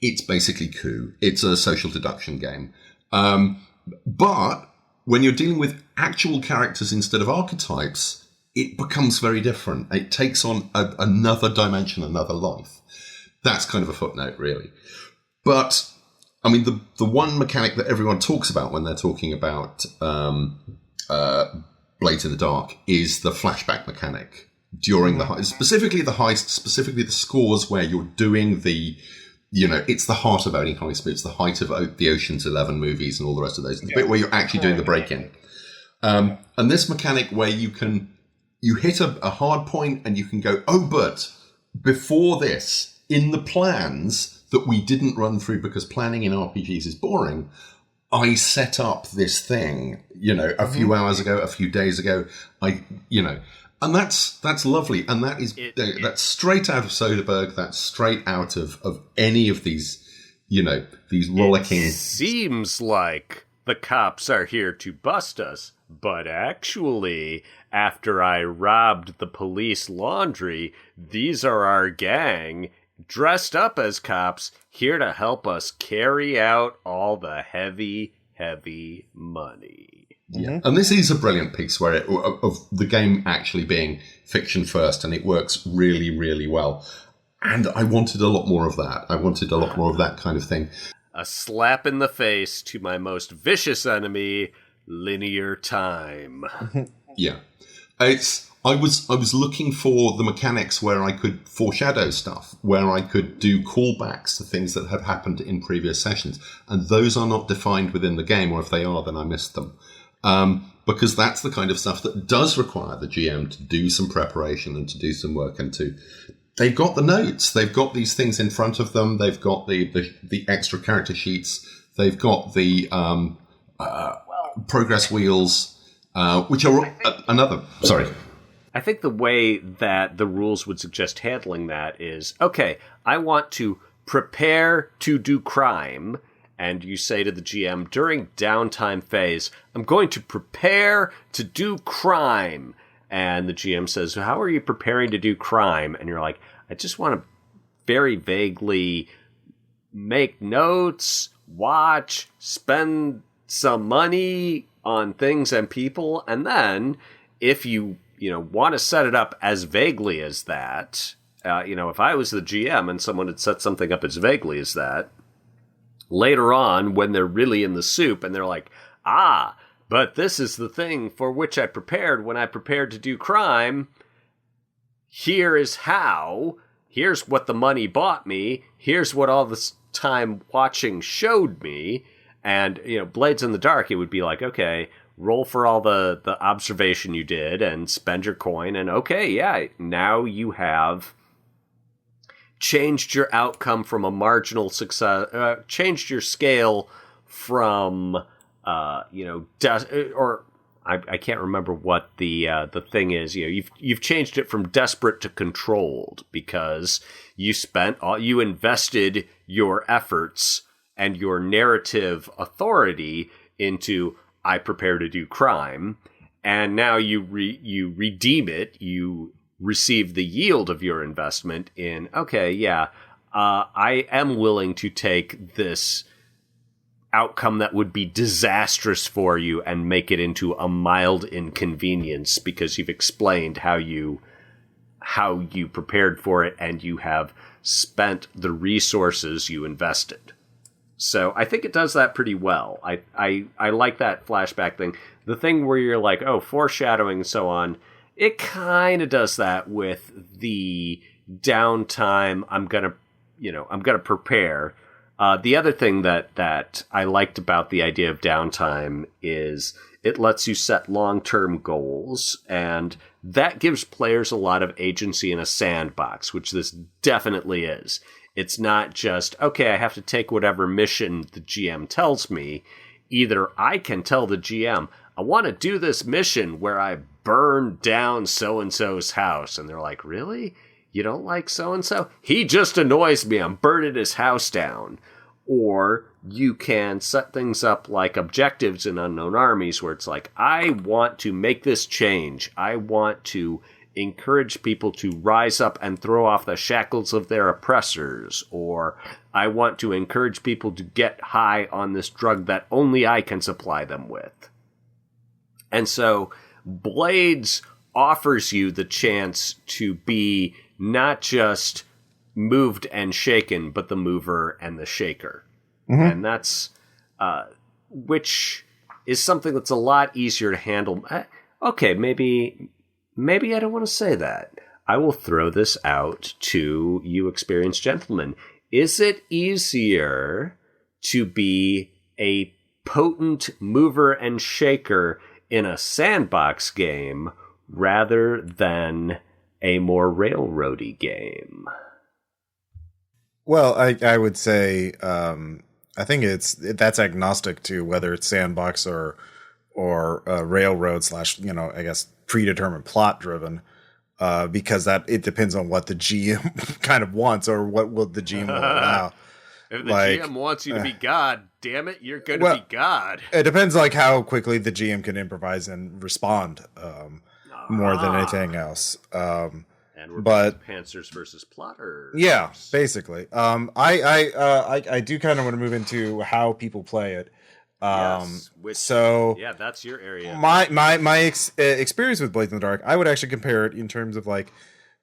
It's basically coup. It's a social deduction game. But when you're dealing with actual characters instead of archetypes, it becomes very different. It takes on another dimension, another life. That's kind of a footnote, really. But, I mean, the one mechanic that everyone talks about when they're talking about Blades in the Dark is the flashback mechanic during the heist. Specifically the heist, specifically the scores where you're doing the... You know, it's the heart of owning heist, but it's the height of the Ocean's 11 movies and all the rest of those. The bit where you're actually doing the break-in. And this mechanic where you hit a hard point and you can go, oh, but before this, in the plans that we didn't run through because planning in RPGs is boring, I set up this thing, you know, a few hours ago, a few days ago, and that's lovely, and that's straight out of Soderbergh. That's straight out of any of these, you know, these rollicking. It seems like the cops are here to bust us, but actually, after I robbed the police laundry, these are our gang, dressed up as cops, here to help us carry out all the heavy, heavy money. Yeah, and this is a brilliant piece where of the game actually being fiction first, and it works really, really well. And I wanted a lot more of that. I wanted a lot more of that kind of thing. A slap in the face to my most vicious enemy, linear time. Yeah, I was looking for the mechanics where I could foreshadow stuff, where I could do callbacks to things that had happened in previous sessions, and those are not defined within the game, or if they are, then I missed them. Because that's the kind of stuff that does require the GM to do some preparation and to do some work and they've got the notes, they've got these things in front of them, they've got the extra character sheets, they've got the progress wheels, which are another. Sorry. I think the way that the rules would suggest handling that is, okay, I want to prepare to do crime. And you say to the GM, during downtime phase, I'm going to prepare to do crime. And the GM says, how are you preparing to do crime? And you're like, I just want to very vaguely make notes, watch, spend some money on things and people. And then if you want to set it up as vaguely as that, if I was the GM and someone had set something up as vaguely as that, later on, when they're really in the soup and they're like, but this is the thing for which I prepared when I prepared to do crime. Here is how. Here's what the money bought me. Here's what all this time watching showed me. And, Blades in the Dark, it would be like, okay, roll for all the observation you did and spend your coin. And okay, yeah, now you have changed your outcome from a marginal success, changed your scale from, I can't remember what the thing is. You've changed it from desperate to controlled because you invested your efforts and your narrative authority into I prepare to do crime, and now you redeem it. You receive the yield of your investment in, okay, yeah, I am willing to take this outcome that would be disastrous for you and make it into a mild inconvenience because you've explained how you prepared for it and you have spent the resources you invested. So I think it does that pretty well. I like that flashback thing. The thing where you're like, oh, foreshadowing and so on, it kind of does that with the downtime. I'm gonna prepare. The other thing that I liked about the idea of downtime is it lets you set long-term goals, and that gives players a lot of agency in a sandbox, which this definitely is. It's not just, okay, I have to take whatever mission the GM tells me. Either I can tell the GM, I want to do this mission where I burn down so-and-so's house. And they're like, really? You don't like so-and-so? He just annoys me. I'm burning his house down. Or you can set things up like objectives in Unknown Armies where it's like, I want to make this change. I want to encourage people to rise up and throw off the shackles of their oppressors. Or I want to encourage people to get high on this drug that only I can supply them with. And so Blades offers you the chance to be not just moved and shaken, but the mover and the shaker. Mm-hmm. And that's, which is something that's a lot easier to handle. Okay, maybe I don't want to say that. I will throw this out to you experienced gentlemen. Is it easier to be a potent mover and shaker in a sandbox game rather than a more railroady game? Well, I would say I think that's agnostic to whether it's sandbox or railroad / I guess predetermined plot driven, because it depends on what the GM kind of wants or what will the GM will allow. If the GM wants you to be God, damn it, you're going to be God. It depends how quickly the GM can improvise and respond more than anything else. And we're pantsers versus plotters. Yeah, basically. I do kind of want to move into how people play it. Yes. Which, so yeah, that's your area. My experience with Blades in the Dark, I would actually compare it in terms of like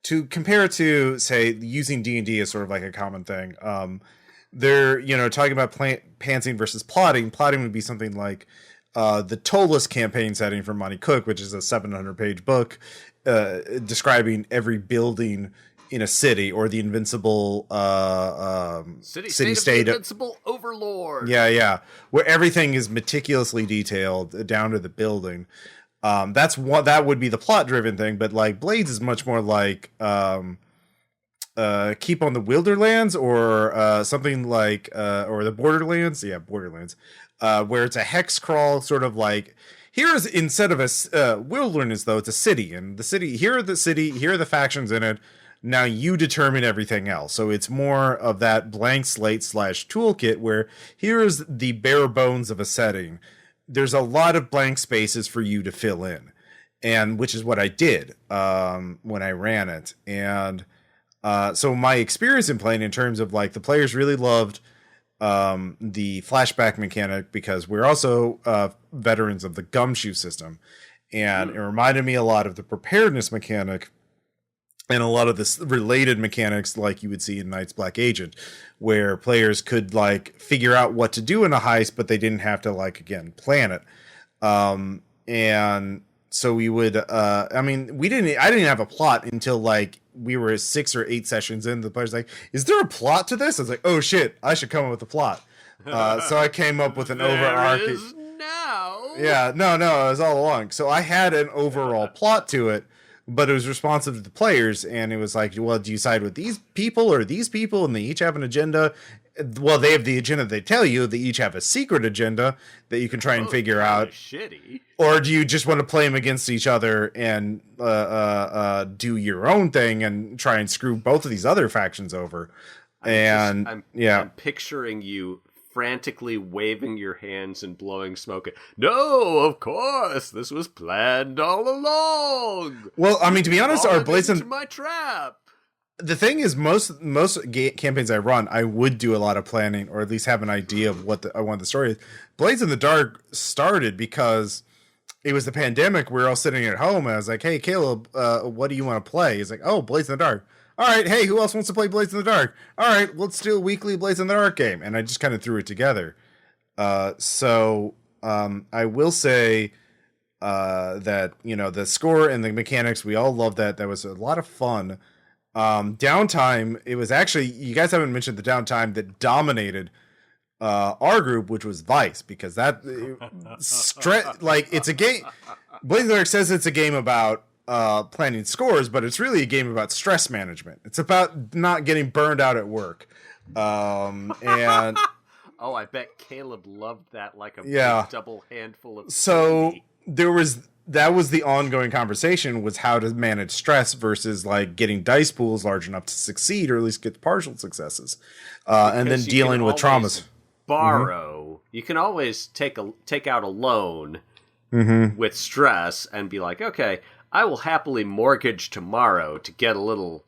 to compare it to say using D&D as sort of like a common thing. They're talking about pantsing versus plotting. Plotting would be something like the Tollus campaign setting from Monty Cook, which is a 700-page book describing every building in a city, or the Invincible City State Invincible Overlord. Yeah, where everything is meticulously detailed down to the building. That would be the plot-driven thing, but like Blades is much more like Keep on the Wilderlands, or something like or the Borderlands. Yeah, Borderlands, where it's a hex crawl, sort of like. Here's, instead of a wilderness, though, it's a city, and the city, here are the factions in it. Now you determine everything else. So it's more of that blank slate / toolkit where here's the bare bones of a setting. There's a lot of blank spaces for you to fill in, and which is what I did when I ran it. And so my experience in playing, in terms of like the players really loved the flashback mechanic, because we're also veterans of the gumshoe system, and it reminded me a lot of the preparedness mechanic and a lot of this related mechanics like you would see in Night's Black Agent, where players could like figure out what to do in a heist, but they didn't have to like, again, plan it. And so we would, I didn't have a plot until like we were 6 or 8 sessions in. The player's like, is there a plot to this? I was like, oh shit, I should come up with a plot. So I came up with an overarching. Now. Yeah, no, it was all along. So I had an overall plot to it, but it was responsive to the players, and it was like, well, do you side with these people or these people, and they each have an agenda? Well, they have the agenda they tell you. They each have a secret agenda that you can try and figure out. Shitty. Or do you just want to play them against each other and do your own thing and try and screw both of these other factions over? I'm picturing you frantically waving your hands and blowing smoke. No, of course, this was planned all along. Well, I mean, to be honest, our Blades into my trap. The thing is, most campaigns I run, I would do a lot of planning, or at least have an idea of what I want the story is. Blades in the Dark started because it was the pandemic. We were all sitting at home, and I was like, "Hey, Caleb, what do you want to play?" He's like, "Oh, Blades in the Dark." All right, hey, who else wants to play Blades in the Dark? All right, let's do a weekly Blades in the Dark game. And I just kind of threw it together. So I will say that, the score and the mechanics, we all loved that. That was a lot of fun. Downtime, it was actually, you guys haven't mentioned the downtime that dominated our group, which was Vice, because that, it's a game. Blades in the Dark says it's a game about planning scores, but it's really a game about stress management. It's about not getting burned out at work. And oh, I bet Caleb loved that like a big double handful of candy. That was the ongoing conversation, was how to manage stress versus like getting dice pools large enough to succeed, or at least get partial successes, and then dealing with traumas. Borrow. You can always take out a loan with stress and be like, okay, I will happily mortgage tomorrow to get a little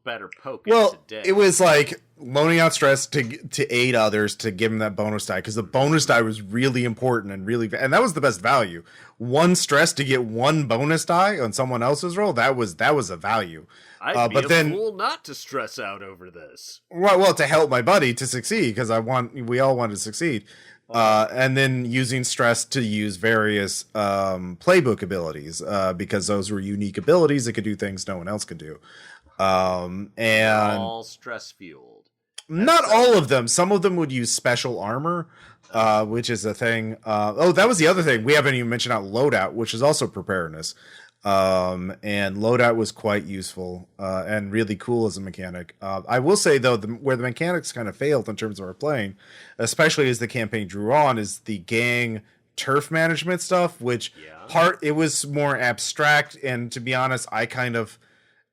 better poke today. It was like loaning out stress to aid others, to give them that bonus die, because the bonus die was really important and that was the best value. One stress to get one bonus die on someone else's roll, that was a value. I'd be a fool not to stress out over this. Well, to help my buddy to succeed, because we all want to succeed. And then using stress to use various playbook abilities, because those were unique abilities that could do things no one else could do. And all stress fueled. Not all of them. Some of them would use special armor, which is a thing. That was the other thing. We haven't even mentioned out loadout, which is also preparedness. And loadout was quite useful and really cool as a mechanic. I will say, though, where the mechanics kind of failed in terms of our playing, especially as the campaign drew on, is the gang turf management stuff, which it was more abstract. And to be honest, I kind of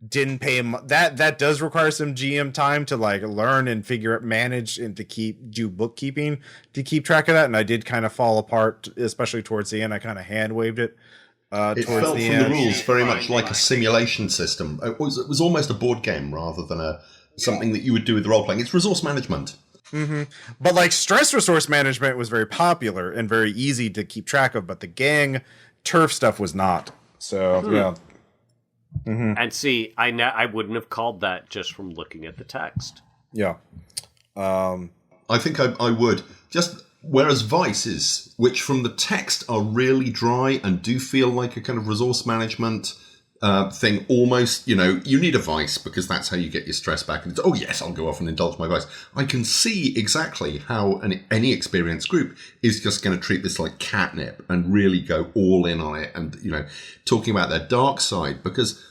didn't pay him. That does require some GM time to like learn and manage and to do bookkeeping to keep track of that. And I did kind of fall apart, especially towards the end. I kind of hand waved it. It felt from the rules very much like a simulation system. It was almost a board game rather than something that you would do with role playing. It's resource management. But like stress resource management was very popular and very easy to keep track of, but the gang turf stuff was not. So yeah. And see, I wouldn't have called that just from looking at the text. Yeah. I think I would. Just whereas Vices, which from the text are really dry and do feel like a kind of resource management thing, almost, you need a vice because that's how you get your stress back. And oh yes, I'll go off and indulge my vice. I can see exactly how any experienced group is just going to treat this like catnip and really go all in on it. And, talking about their dark side, because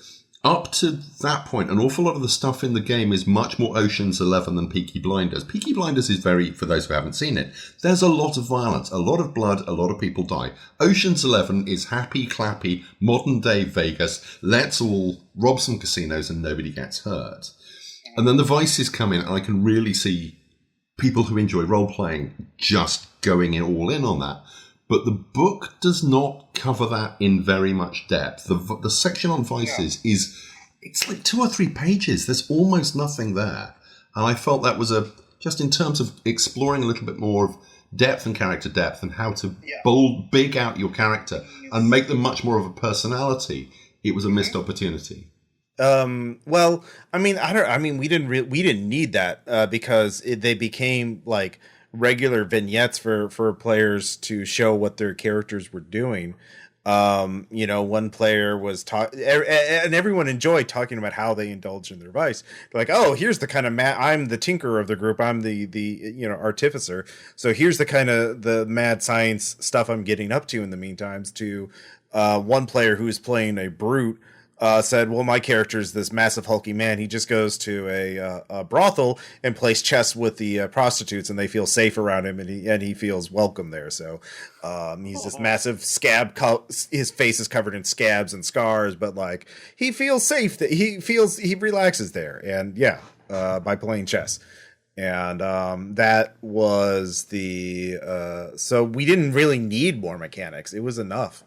up to that point, an awful lot of the stuff in the game is much more Ocean's 11 than Peaky Blinders. Peaky Blinders is very, for those who haven't seen it, there's a lot of violence, a lot of blood, a lot of people die. Ocean's 11 is happy, clappy, modern day Vegas. Let's all rob some casinos and nobody gets hurt. And then the Vices come in, and I can really see people who enjoy role-playing just going all in on that. But the book does not cover that in very much depth. The section on Vices it's like 2 or 3 pages. There's almost nothing there. And I felt that was just in terms of exploring a little bit more of depth and character depth and how to big out your character and make them much more of a personality, it was a missed opportunity. Well, we didn't need that because they became like regular vignettes for players to show what their characters were doing. One player was and everyone enjoyed talking about how they indulge in their vice. They're like, oh, here's the kind of I'm the tinkerer of the group. I'm the artificer. So here's the kind of the mad science stuff I'm getting up to in the meantimes. To one player who's playing a brute said, well, my character is this massive hulky man. He just goes to a brothel and plays chess with the prostitutes, and they feel safe around him, and he feels welcome there. So he's this massive scab. His face is covered in scabs and scars, but like he feels safe. That he relaxes there, and by playing chess. And that was the so we didn't really need more mechanics. It was enough.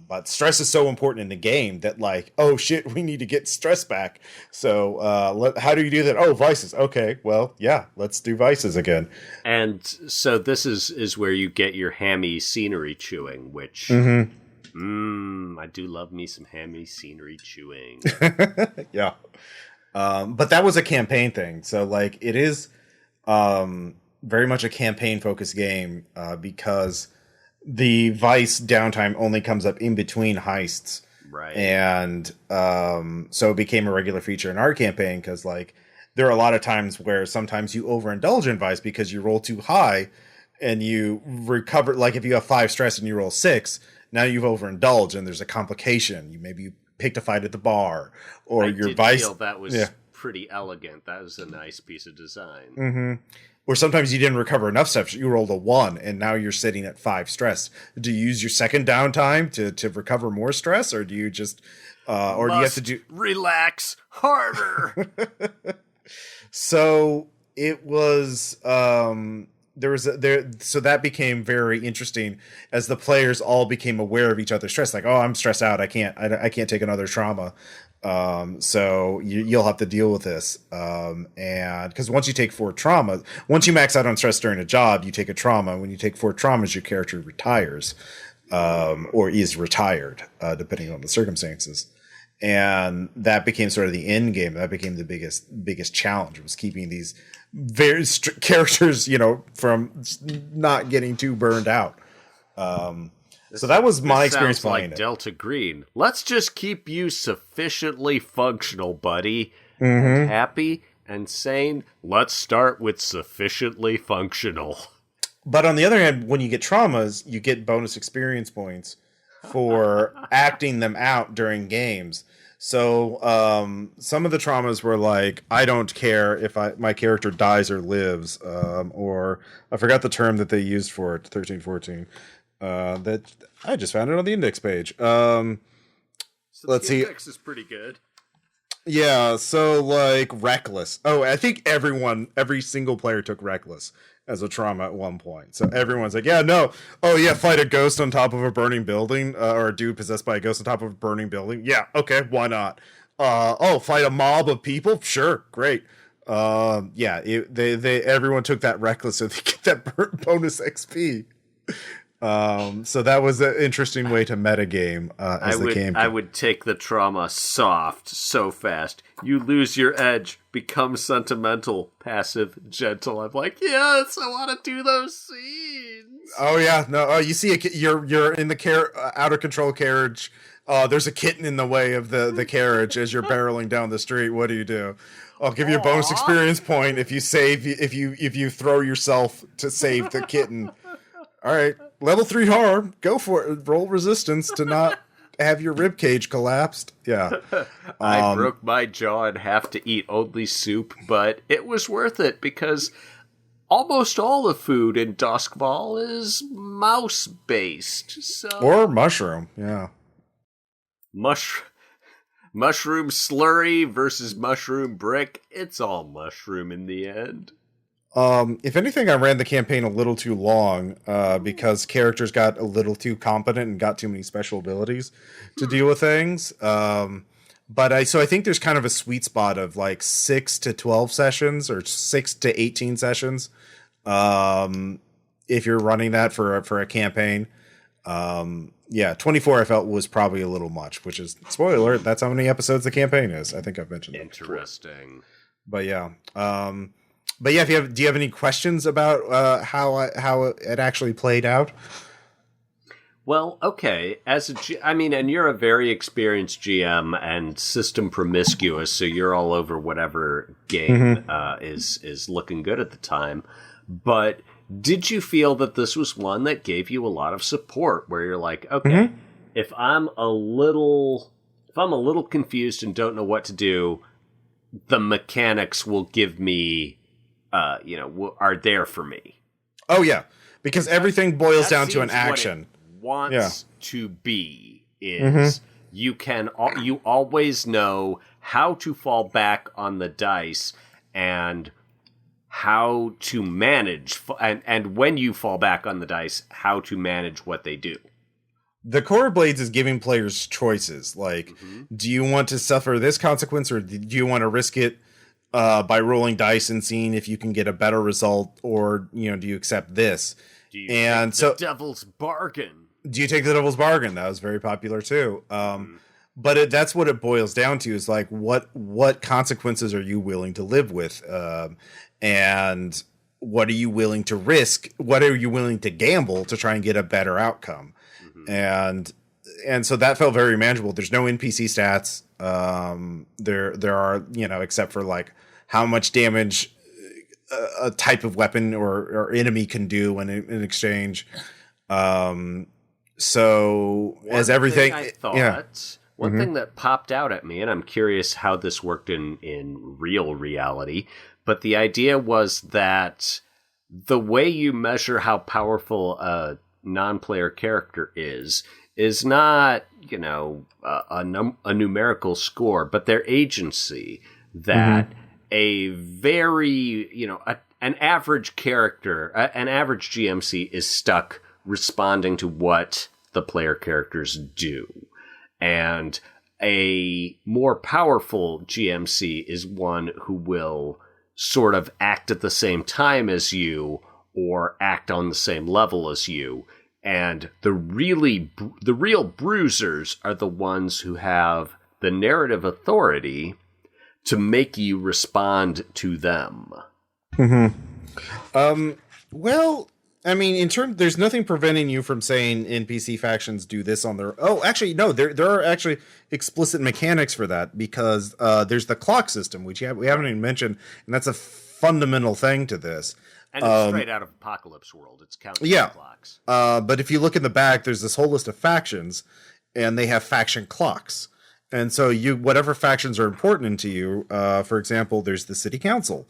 But stress is so important in the game that like, oh shit, we need to get stress back. So how do you do that? Oh, vices. Okay, well, yeah, let's do vices again. And so this is where you get your hammy scenery chewing, which I do love me some hammy scenery chewing. Yeah. But that was a campaign thing. So like it is very much a campaign focused game because the vice downtime only comes up in between heists. Right. And so it became a regular feature in our campaign because like there are a lot of times where sometimes you overindulge in vice because you roll too high and you recover. Like if you have 5 stress and you roll 6, now you've overindulged and there's a complication. You picked a fight at the bar or your vice. I feel that was pretty elegant. That was a nice piece of design. Mm-hmm. Or sometimes you didn't recover enough steps. You rolled a 1, and now you're sitting at 5 stress. Do you use your second downtime to recover more stress, or do you just, or do you have to do relax harder? So it was so that became very interesting as the players all became aware of each other's stress. Like, oh, I'm stressed out. I can't take another trauma. So you'll have to deal with this. And because once you take 4 traumas, once you max out on stress during a job, you take a trauma. When you take 4 traumas, your character retires, or is retired, depending on the circumstances. And that became sort of the end game. That became the biggest challenge, was keeping these very characters, from not getting too burned out. So that was my experience playing it. Delta Green. Let's just keep you sufficiently functional, buddy. And happy and sane. Let's start with sufficiently functional. But on the other hand, when you get traumas, you get bonus experience points for acting them out during games. So some of the traumas were like, I don't care if my character dies or lives, or I forgot the term that they used for it, 1314. That I just found it on the index page. So let's see. The index is pretty good. Yeah, so like reckless. Oh, I think every single player took reckless as a trauma at one point. So everyone's like, yeah, no. Oh yeah, fight a ghost on top of a burning building, or a dude possessed by a ghost on top of a burning building. Yeah, okay, why not? Fight a mob of people? Sure, great. Yeah, they everyone took that reckless so they get that bonus XP. So that was an interesting way to metagame as the game. I would take the trauma soft so fast. You lose your edge, become sentimental, passive, gentle. I'm like, yes, I want to do those scenes. Oh yeah, no. You see, you're in the out of control carriage. There's a kitten in the way of the carriage as you're barreling down the street. What do? I'll give you a bonus experience point if you throw yourself to save the kitten. All right, level 3 horror. Go for it. Roll resistance to not have your rib cage collapsed. Yeah. I broke my jaw and have to eat only soup, but it was worth it because almost all the food in Duskfall is mouse based. So or mushroom. Yeah. Mushroom slurry versus mushroom brick. It's all mushroom in the end. If anything, I ran the campaign a little too long because characters got a little too competent and got too many special abilities to deal with things. But I think there's kind of a sweet spot of like 6 to 12 sessions or 6 to 18 sessions. If you're running that for a campaign. 24 I felt was probably a little much, which is, spoiler alert, that's how many episodes the campaign is. I think I've mentioned that. Interesting. But yeah. Do you have any questions about how it actually played out? Well, okay. And you're a very experienced GM and system promiscuous, so you're all over whatever game is looking good at the time. But did you feel that this was one that gave you a lot of support, where you're like, okay, if I'm a little confused and don't know what to do, the mechanics will give me, are there for me? Oh yeah, because everything boils down to an action. What it wants to be is you always know how to fall back on the dice and how to manage, and when you fall back on the dice, how to manage what they do. The core of Blades is giving players choices. Like, do you want to suffer this consequence, or do you want to risk it by rolling dice and seeing if you can get a better result, or do you accept this? Do you take the devil's bargain? Do you take the devil's bargain? That was very popular too. But that's what it boils down to, is like, what consequences are you willing to live with? And what are you willing to risk? What are you willing to gamble to try and get a better outcome? And so that felt very manageable. There's no NPC stats. There are, except for like how much damage a type of weapon or enemy can do in exchange. So as everything, one thing that popped out at me, and I'm curious how this worked in real reality, but the idea was that the way you measure how powerful a non-player character is not, a numerical score, but their agency. That a very, an average character, an average GMC is stuck responding to what the player characters do. And a more powerful GMC is one who will sort of act at the same time as you or act on the same level as you. And the real bruisers are the ones who have the narrative authority to make you respond to them. Well, I mean, there's nothing preventing you from saying NPC factions do this on their. Oh, actually, no. There are actually explicit mechanics for that, because there's the clock system, which we haven't even mentioned, and that's a fundamental thing to this. And it's straight out of Apocalypse World. It's counting clocks. But if you look in the back, there's this whole list of factions, and they have faction clocks. And so whatever factions are important to you, for example, there's the City Council.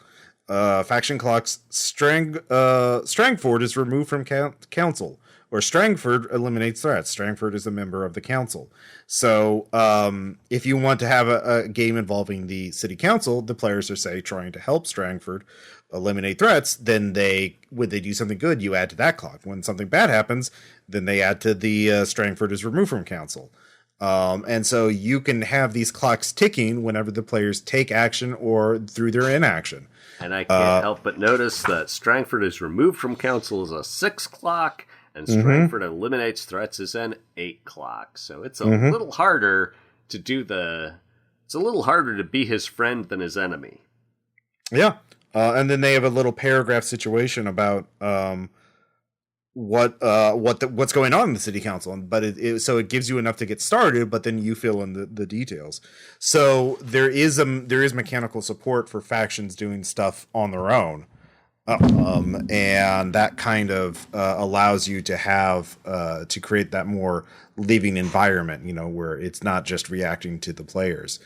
Faction clocks, Strangford is removed from council, or Strangford eliminates threats. Strangford is a member of the council. So if you want to have a game involving the city council, the players are, say, trying to help Strangford eliminate threats, then when they do something good, you add to that clock. When something bad happens, then they add to the Strangford is removed from council. And so you can have these clocks ticking whenever the players take action or through their inaction. And I can't help but notice that Strangford is removed from council as a 6 clock, and Strangford eliminates threats as an 8 clock. So it's a little harder to do it's a little harder to be his friend than his enemy. Yeah. And then they have a little paragraph situation about what's going on in the city council, but so it gives you enough to get started, but then you fill in the details. So there is mechanical support for factions doing stuff on their own, and that kind of allows you to have to create that more living environment, where it's not just reacting to the players.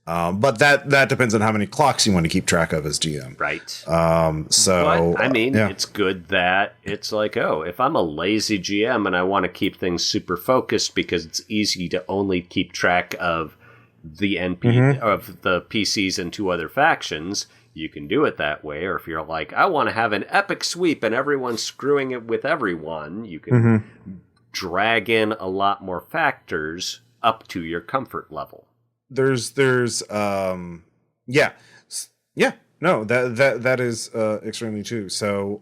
But that depends on how many clocks you want to keep track of as GM. Right. So, but, it's good that it's like, if I'm a lazy GM and I want to keep things super focused because it's easy to only keep track of the of the PCs and 2 other factions, you can do it that way. Or if you're like, I want to have an epic sweep and everyone's screwing it with everyone, you can drag in a lot more factors up to your comfort level. That is extremely true. So,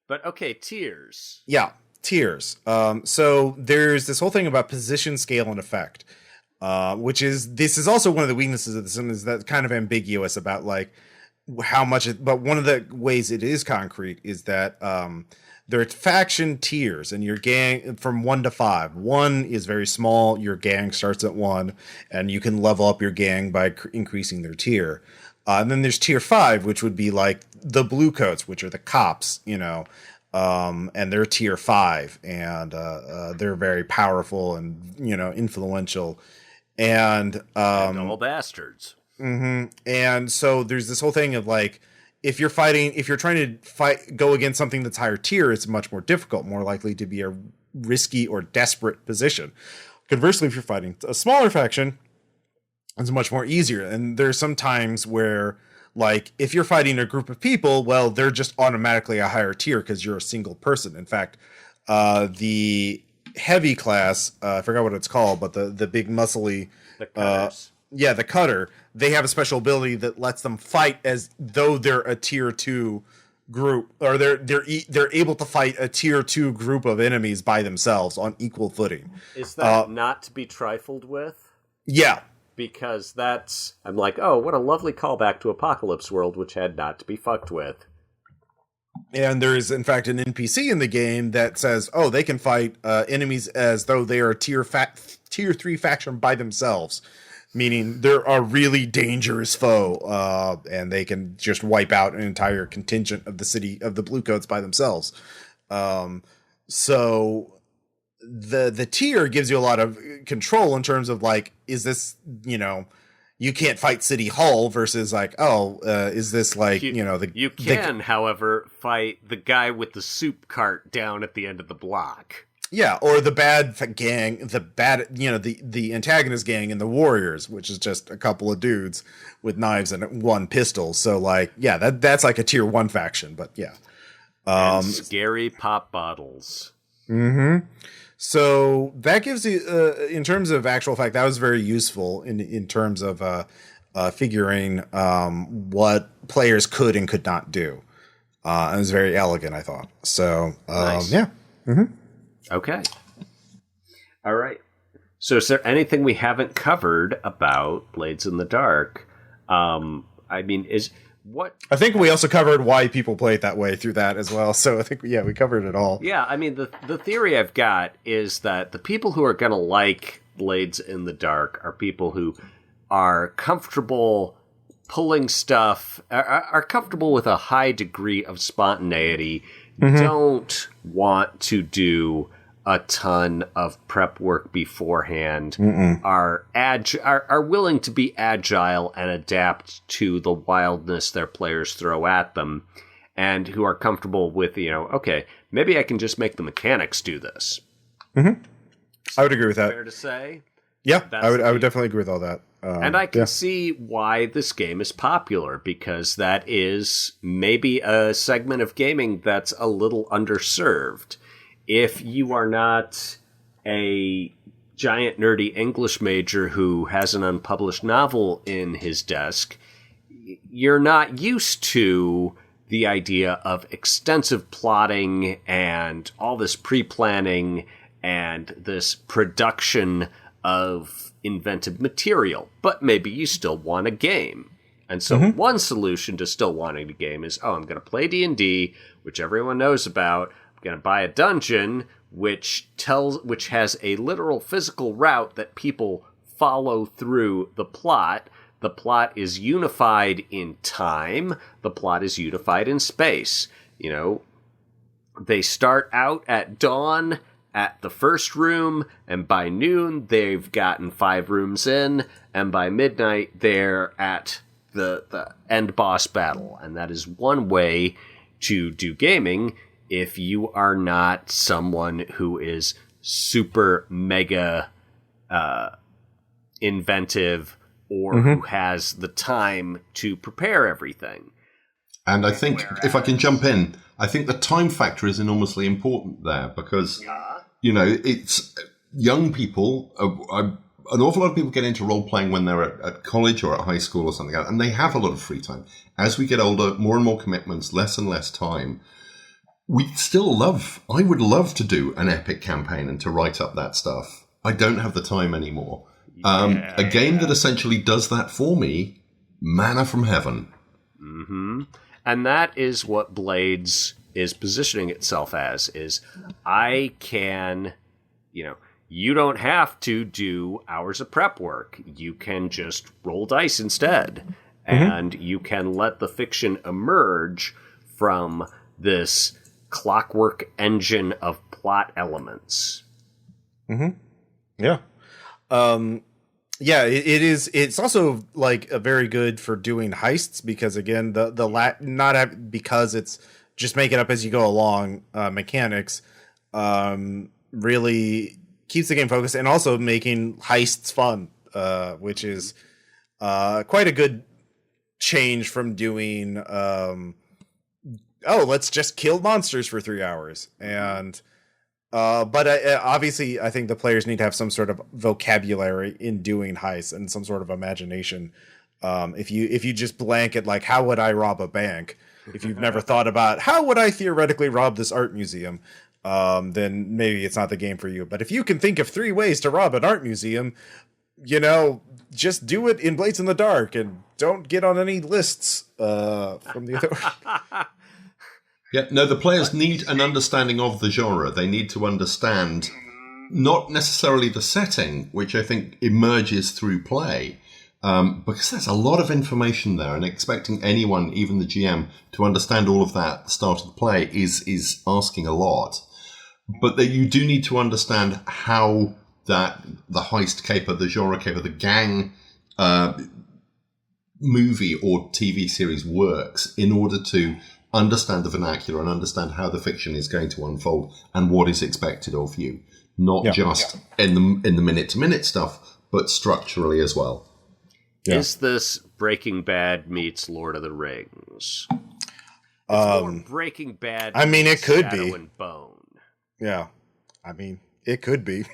but okay, tiers. Yeah, tiers. So there's this whole thing about position, scale, and effect, this is also one of the weaknesses of the system, is that kind of ambiguous about like how much. But one of the ways it is concrete is that there are faction tiers, and your gang from 1 to 5. 1 is very small. Your gang starts at 1, and you can level up your gang by increasing their tier. And then there's tier 5, which would be like the blue coats, which are the cops, and they're tier 5, and they're very powerful and influential, and all bastards. And so there's this whole thing of like, if you're trying to go against something that's higher tier, it's much more difficult, more likely to be a risky or desperate position. Conversely, if you're fighting a smaller faction, it's much more easier. And there's some times where, like, if you're fighting a group of people, well, they're just automatically a higher tier because you're a single person. In fact, the heavy class, I forgot what it's called, but the big muscly, the cutters. The cutter, they have a special ability that lets them fight as though they're a tier 2 group, or they're able to fight a tier 2 group of enemies by themselves on equal footing. Is that not to be trifled with? Yeah. Because I'm like, what a lovely callback to Apocalypse World, which had not to be fucked with. And there is, in fact, an NPC in the game that says, they can fight enemies as though they are a tier 3 faction by themselves. Meaning they're a really dangerous foe, and they can just wipe out an entire contingent of the city of the Bluecoats by themselves. So the tier gives you a lot of control in terms of like, is this, you can't fight City Hall versus like, is this like, you can, however, fight the guy with the soup cart down at the end of the block. Yeah, or the bad gang, the antagonist gang in the Warriors, which is just a couple of dudes with knives and 1 pistol. So, like, yeah, that's like a tier 1 faction, but yeah. And scary pop bottles. So that gives you, in terms of actual fact, that was very useful in terms of figuring what players could and could not do. It was very elegant, I thought. So, nice. Yeah. Okay. All right. So is there anything we haven't covered about Blades in the Dark? I think we also covered why people play it that way through that as well. So I think, we covered it all. Yeah, I mean, the theory I've got is that the people who are going to like Blades in the Dark are people who are comfortable pulling stuff, are comfortable with a high degree of spontaneity, don't want to do a ton of prep work beforehand, are willing to be agile and adapt to the wildness their players throw at them, and who are comfortable with, maybe I can just make the mechanics do this. I would agree with that. Fair to say? Yeah, I would definitely agree with all that. And I can see why this game is popular, because that is maybe a segment of gaming that's a little underserved. If you are not a giant nerdy English major who has an unpublished novel in his desk, you're not used to the idea of extensive plotting and all this pre-planning and this production of inventive material. But maybe you still want a game. And so one solution to still wanting a game is, I'm going to play D&D, which everyone knows about. I'm going to buy a dungeon, which has a literal physical route that people follow through the plot. The plot is unified in time. The plot is unified in space. You know, they start out at dawn at the first room, and by noon they've gotten 5 rooms in, and by midnight they're at the end boss battle. And that is one way to do gaming if you are not someone who is super mega inventive or who has the time to prepare everything. And I think, if I can jump in, I think the time factor is enormously important there because, you know, it's young people, an awful lot of people get into role-playing when they're at college or at high school or something like that, and they have a lot of free time. As we get older, more and more commitments, less and less time. I would love to do an epic campaign and to write up that stuff. I don't have the time anymore. A game that essentially does that for me, manna from heaven. Mm-hmm. And that is what Blades is positioning itself as, is I can, you don't have to do hours of prep work. You can just roll dice instead. And you can let the fiction emerge from this clockwork engine of plot elements. Yeah. It is. It's also like a very good for doing heists because again, because it's just make it up as you go along mechanics really keeps the game focused and also making heists fun, which is quite a good change from doing let's just kill monsters for 3 hours but obviously I think the players need to have some sort of vocabulary in doing heists and some sort of imagination. If you just blanket like how would I rob a bank, if you've never thought about how would I theoretically rob this art museum, then maybe it's not the game for you. But if you can think of 3 ways to rob an art museum, just do it in Blades in the Dark and don't get on any lists from the authority. Yeah, no, the players need an understanding of the genre. They need to understand not necessarily the setting, which I think emerges through play, because there's a lot of information there, and expecting anyone, even the GM, to understand all of that at the start of the play is asking a lot. But that you do need to understand how that the heist caper, the genre caper, the gang movie or TV series works in order to understand the vernacular and understand how the fiction is going to unfold and what is expected of you, not just in the minute-to-minute stuff, but structurally as well. Yeah. Is this Breaking Bad meets Lord of the Rings? It's more Breaking Bad. I mean, it could be. And Bone. Yeah, I mean, it could be.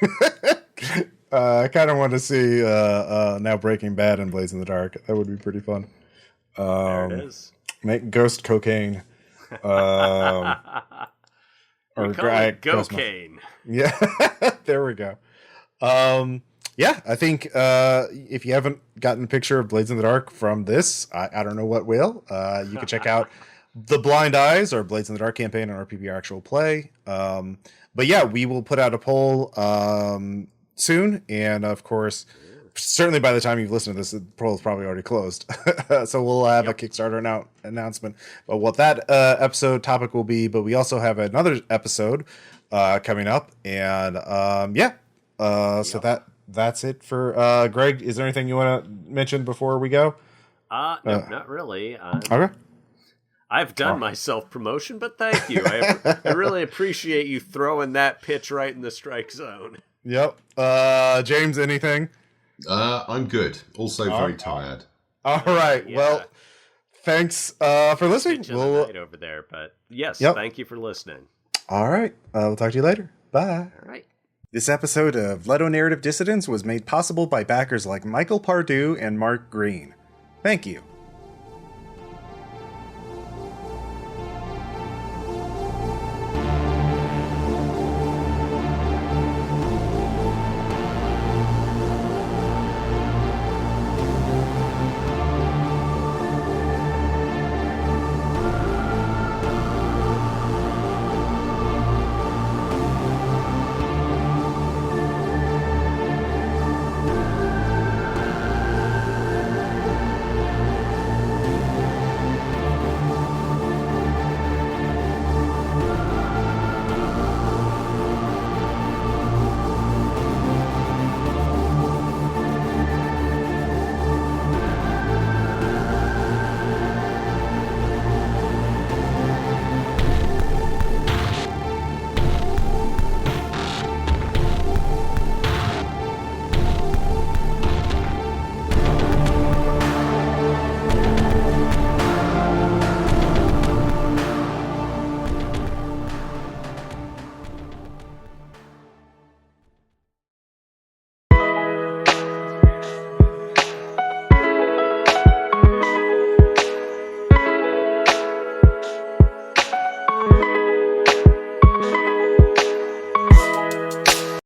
I kind of want to see now Breaking Bad and Blades in the Dark. That would be pretty fun. There it is. Make ghost cocaine. Or cocaine. Yeah, there we go. I think if you haven't gotten a picture of Blades in the Dark from this, I don't know what will. You can check out The Blind Eyes or Blades in the Dark campaign on RPP Actual Play. But yeah, we will put out a poll soon, and of course, certainly by the time you've listened to this, the poll is probably already closed. So we'll have a Kickstarter announcement about what that episode topic will be. But we also have another episode coming up, and so that's it for Greg. Is there anything you want to mention before we go? No, not really. Okay. I've done my self-promotion, but thank you. I really appreciate you throwing that pitch right in the strike zone. Yep. James, anything? I'm good. Also very tired. All right. Yeah. Well, thanks for listening. We'll night over there, but yes, thank you for listening. All right. We'll talk to you later. Bye. All right. This episode of Ludonarrative Dissidents was made possible by backers like Michael Pardue and Mark Green. Thank you.